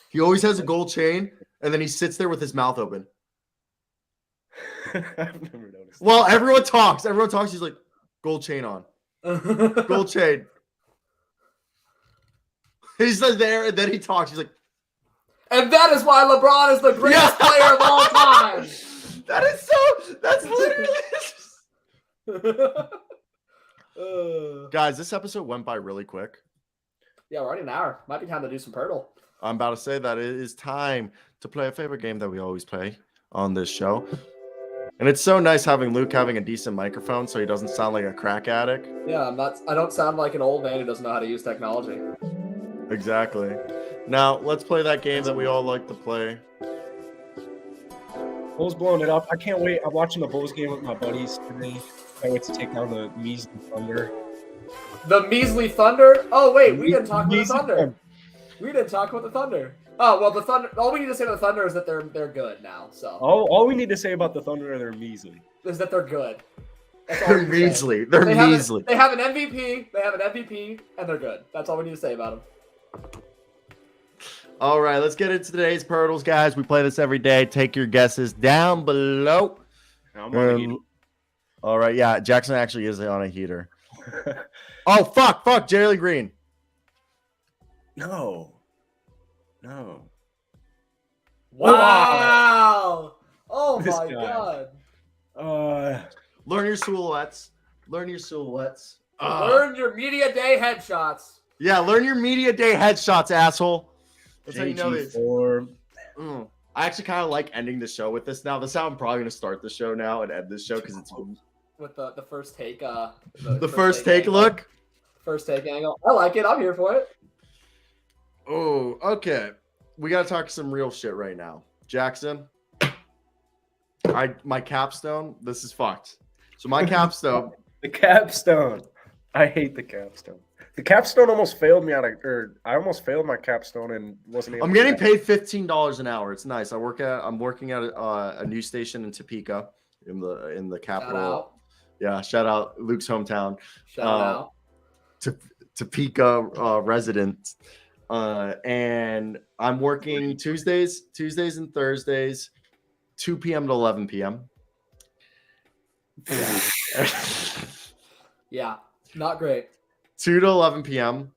He always has a gold chain, and then he sits there with his mouth open. I've never noticed. Well, everyone talks. He's like, gold chain on. Gold chain. He's there, and then he talks. He's like, and that is why LeBron is the greatest player of all time. That's literally. Guys, this episode went by really quick. Yeah, we're already an hour. Might be time to do some Pirtle. I'm about to say that it is time to play a favorite game that we always play on this show. And it's so nice having Luke having a decent microphone so he doesn't sound like a crack addict. Yeah, I don't sound like an old man who doesn't know how to use technology. Exactly. Now, let's play that game that we all like to play. Bulls blowing it up. I can't wait. I'm watching the Bulls game with my buddies today. I wait to take down the measly Thunder. The measly Thunder? Oh, wait. We didn't talk about the Thunder. We didn't talk about the Thunder. Oh, well, the Thunder. All we need to say about the Thunder is that they're good now. So all we need to say about the Thunder are they're measly. Is that they're good. They're measly. They're measly. They have an MVP. They have an MVP, and they're good. That's all we need to say about them. All right, let's get into today's Pirtles, guys. We play this every day. Take your guesses down below. All right, yeah, Jackson actually is on a heater. Oh, fuck, Jalen Green. No. Wow. Oh, my God. Learn your silhouettes. Learn your media day headshots. Yeah, learn your media day headshots, asshole. That's how you know this. I actually kind of like ending the show with this now. This is how I'm probably going to start the show now and end this show because it's with the first take. The first take look. First take angle. I like it. I'm here for it. Oh, okay. We got to talk some real shit right now. Jackson, my capstone, this is fucked. So my capstone. The capstone. I hate the capstone. The capstone almost failed me I almost failed my capstone and wasn't able. I'm getting paid $15 an hour. It's nice. I'm working at a news station in Topeka. in the Shout capital. out. Yeah, shout out Luke's hometown. Shout out. Topeka resident. And I'm working Tuesdays and Thursdays, 2 p.m. to 11 p.m. Yeah, not great. 2 to 11 p.m.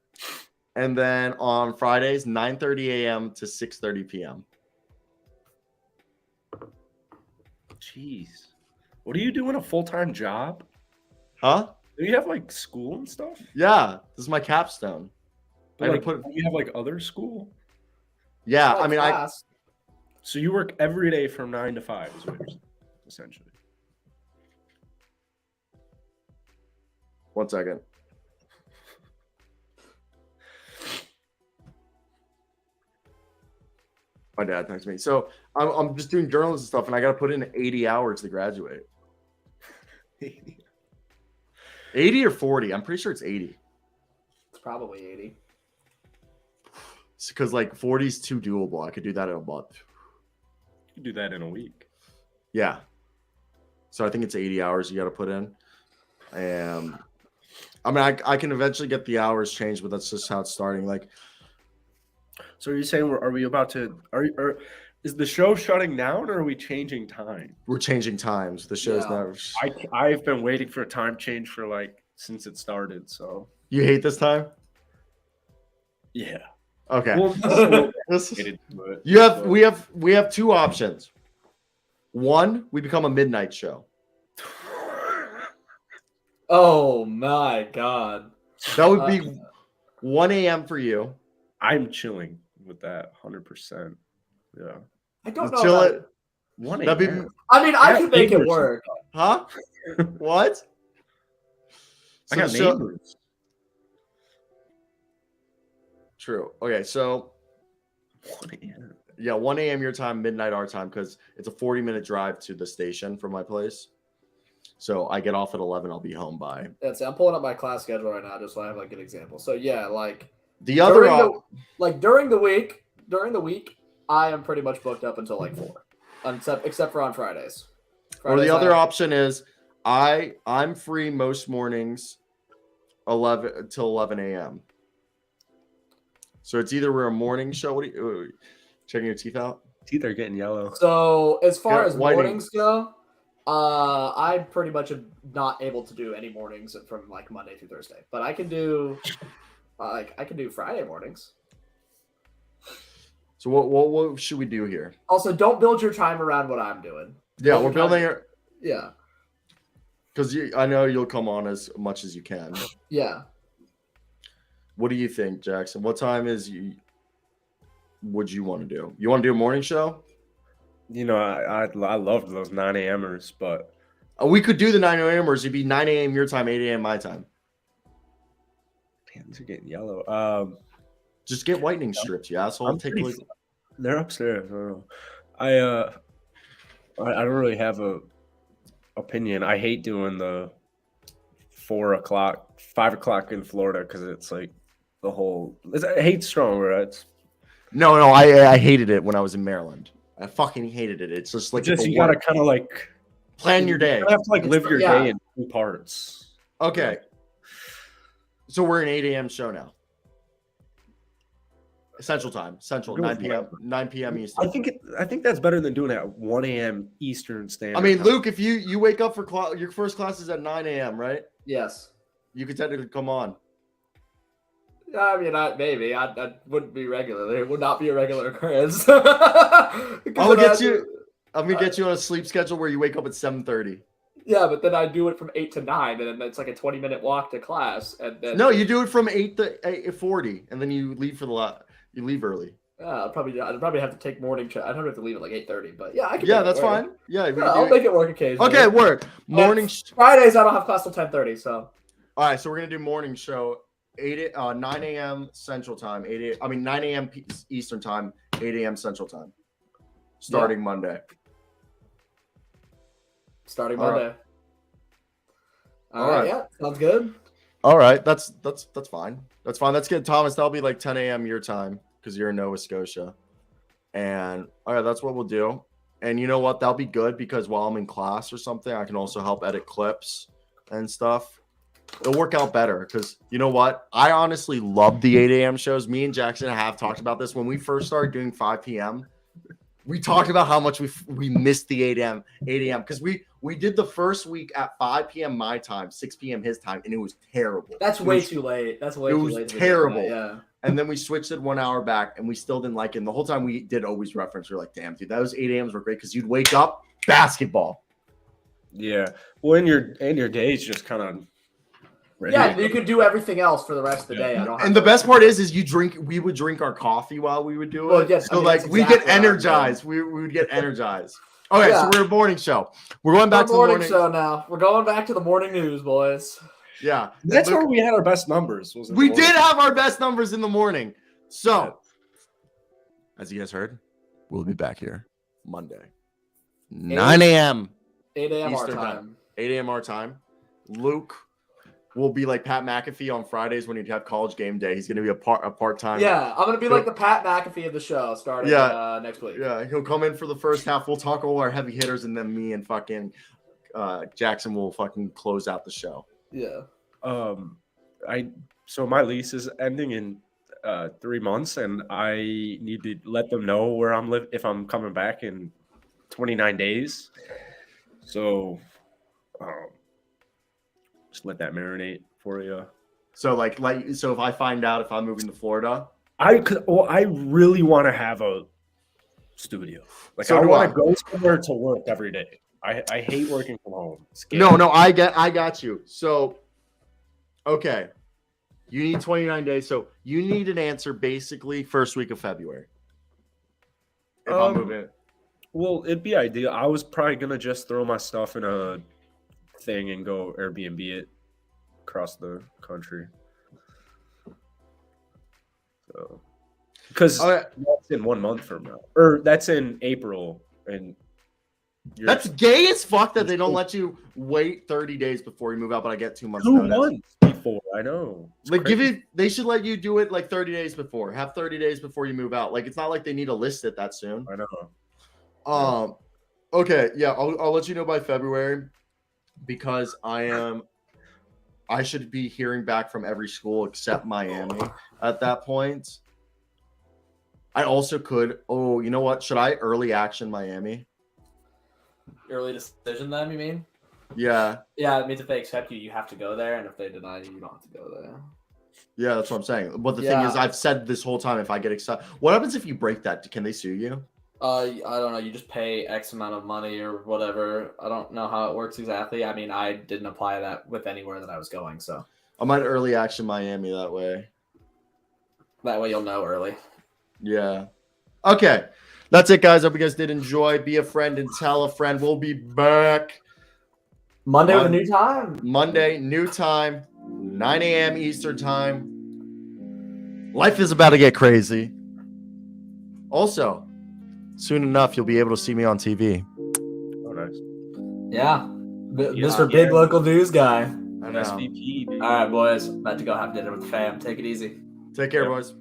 And then on Fridays, 9:30 a.m. to 6:30 p.m. Jeez. What are you doing? A full-time job? Huh? Do you have like school and stuff? Yeah, this is my capstone. But, I like, gotta do you have like other school? Yeah, Like I mean, class. So you work every day from 9 to 5 is what you're saying, essentially. One second. My dad texted me. So I'm just doing journalism stuff, and I got to put in 80 hours to graduate. 80 or 40? I'm pretty sure it's 80. It's probably 80. Because like 40 is too doable. I could do that in a month. You can do that in a week. Yeah. So I think it's 80 hours you got to put in. And I mean, I can eventually get the hours changed, but that's just how it's starting. Like, So are you saying are we about to is the show shutting down or are we changing time? we're changing times. The show's Yeah. never. I've been waiting for a time change for like since it started. So You hate this time? yeah. Okay. Well, We have two options. One, we become a midnight show. Oh my god. That would be 1 a.m. for you. I'm chilling with that 100%. Yeah. I don't know. Chill about it. 1 That'd be, a.m. I mean, I Yeah, could make it neighbors. work. huh? What? I got So- neighbors. True. Okay, so 1 a.m. yeah, 1 a.m. your time, midnight our time, because it's a 40-minute drive to the station from my place. So I get off at 11. I'll be home by. That's it. I'm pulling up my class schedule right now just so I have like an example. So yeah, like The other during the week, I am pretty much booked up until like 4, except for on Fridays. or the Fridays, other option is I'm free most mornings 11 till 11 a.m. So it's either we're a morning show. What are you checking your teeth out? Teeth are getting yellow. So as far Yeah, as whitening. mornings go, I pretty much am not able to do any mornings from like Monday through Thursday, but I can do I can do Friday mornings. So what should we do here? Also, don't build your time around what I'm doing. Yeah, Build we're your time- building it Yeah, because I know you'll come on as much as you can. yeah. What do you think, Jackson? What time would you want to do? You want to do a morning show? You know, I loved those 9 a.m.ers, but We could do the 9 a.m.ers. It'd be 9 a.m. your time, 8 a.m. my time. man, these are getting yellow. Just get whitening strips, you asshole. I'm Take pretty- like, They're upstairs. I don't know. I don't really have a opinion. I hate doing the 4 o'clock, 5 o'clock in Florida because it's like the whole. I hate strong, right? no, I hated it when I was in Maryland. I fucking hated it. It's just like Just the you gotta work. kind of like Plan your day. You have to like live your Yeah. day in 2 parts. Okay. So we're an 8 a.m. show now. Central time. Central, Go 9 with p.m. whatever. 9 p.m. Eastern. I think that's better than doing it at 1 a.m. Eastern Standard. I mean, Time. Luke, if you wake up for your first class is at 9 a.m., right? Yes. You could technically come on. I mean, maybe I wouldn't be regular. It would not be a regular occurrence. I'm gonna get you on a sleep schedule where you wake up at 7:30. Yeah, but then I do it from 8 to 9, and then it's like a 20-minute walk to class, and then No, you do it from 8 to 8:40, and then you leave for the lot. You leave early. I'd probably have to take morning. I'd probably have to leave at like 8:30, but yeah, I can. Yeah, make it that's work. fine. Yeah, we Yeah, can I'll do it. make it work occasionally. Okay, work. Morning. Fridays I don't have class till 10:30, so All right, so we're gonna do morning show 9 a.m. Central Time, 9 a.m. Eastern Time, 8 a.m. Central Time, starting Monday. starting All right. Monday. All All right, right. yeah, sounds good. All right, that's fine. That's fine. That's good, Thomas. That'll be like 10 a.m. your time because you're in Nova Scotia. And all right, that's what we'll do. And you know what? That'll be good because while I'm in class or something, I can also help edit clips and stuff. It'll work out better because you know what? I honestly love the 8 a.m. shows. Me and Jackson have talked about this. When we first started doing 5 p.m., we talked about how much we missed the 8 a.m. because we did the first week at 5 p.m. my time, 6 p.m. his time, and it was terrible. That's way too late. That's way too late. It was terrible. Yeah. And then we switched it 1 hour back, and we still didn't like it. And the whole time we did always reference, we're like, damn, dude, those 8 a.m.s were great because you'd wake up, basketball. Yeah. Well, and your days just kind of. Yeah, you could do everything else for the rest of the day. And the best part is we would drink our coffee while we would do it. Well, yes, so we get energized. We would get energized. Okay, so we're a morning show. We're going back to the morning show now. We're going back to the morning news, boys. Yeah. That's where we had our best numbers. We did have our best numbers in the morning. So, as you guys heard, we'll be back here Monday. 9 a.m. 8 a.m. Eastern our time. 8 a.m. our time. Luke will be like Pat McAfee on Fridays when he'd have college game day. He's going to be a part-time. Yeah, I'm going to be like the Pat McAfee of the show starting next week. Yeah, he'll come in for the first half. We'll talk all our heavy hitters, and then me and fucking Jackson will fucking close out the show. Yeah. So my lease is ending in 3 months, and I need to let them know where I'm if I'm coming back in 29 days. So just let that marinate for you. So so if I find out if I'm moving to Florida, I really want to have a studio. Like so I want to go somewhere to work every day. I hate working from home. No, I got you. So okay. You need 29 days. So you need an answer basically first week of February. If I'm moving. Well, it'd be ideal. I was probably gonna just throw my stuff in a thing and go Airbnb it across the country. So, because that's in 1 month from now, or that's in April, and that's gay as fuck that they don't let you wait 30 days before you move out. But I get 2 months. 2 months before, I know. It's like crazy. They should let you do it like 30 days before. Have 30 days before you move out. Like it's not like they need to list it that soon. I know. Okay, yeah, I'll let you know by February because I should be hearing back from every school except Miami at that point. I also could. Oh, you know what? Should I early action Miami? Early decision, then you mean? Yeah. Yeah, it means if they accept you, you have to go there, and if they deny you, you don't have to go there. Yeah, that's what I'm saying. But the thing is, I've said this whole time, if I get accepted, what happens if you break that? Can they sue you? I don't know. You just pay X amount of money or whatever. I don't know how it works exactly. I mean, I didn't apply that with anywhere that I was going, so I might early action Miami that way. That way you'll know early. Yeah. Okay. That's it, guys. Hope you guys did enjoy. Be a friend and tell a friend. We'll be back Monday with a new time. Monday, new time, 9 a.m. Eastern time. Life is about to get crazy. Also, soon enough, you'll be able to see me on TV. Oh, nice. Yeah. Mr. Big Local News guy. SVP, dude. All right, boys. About to go have dinner with the fam. Take it easy. Take care, boys.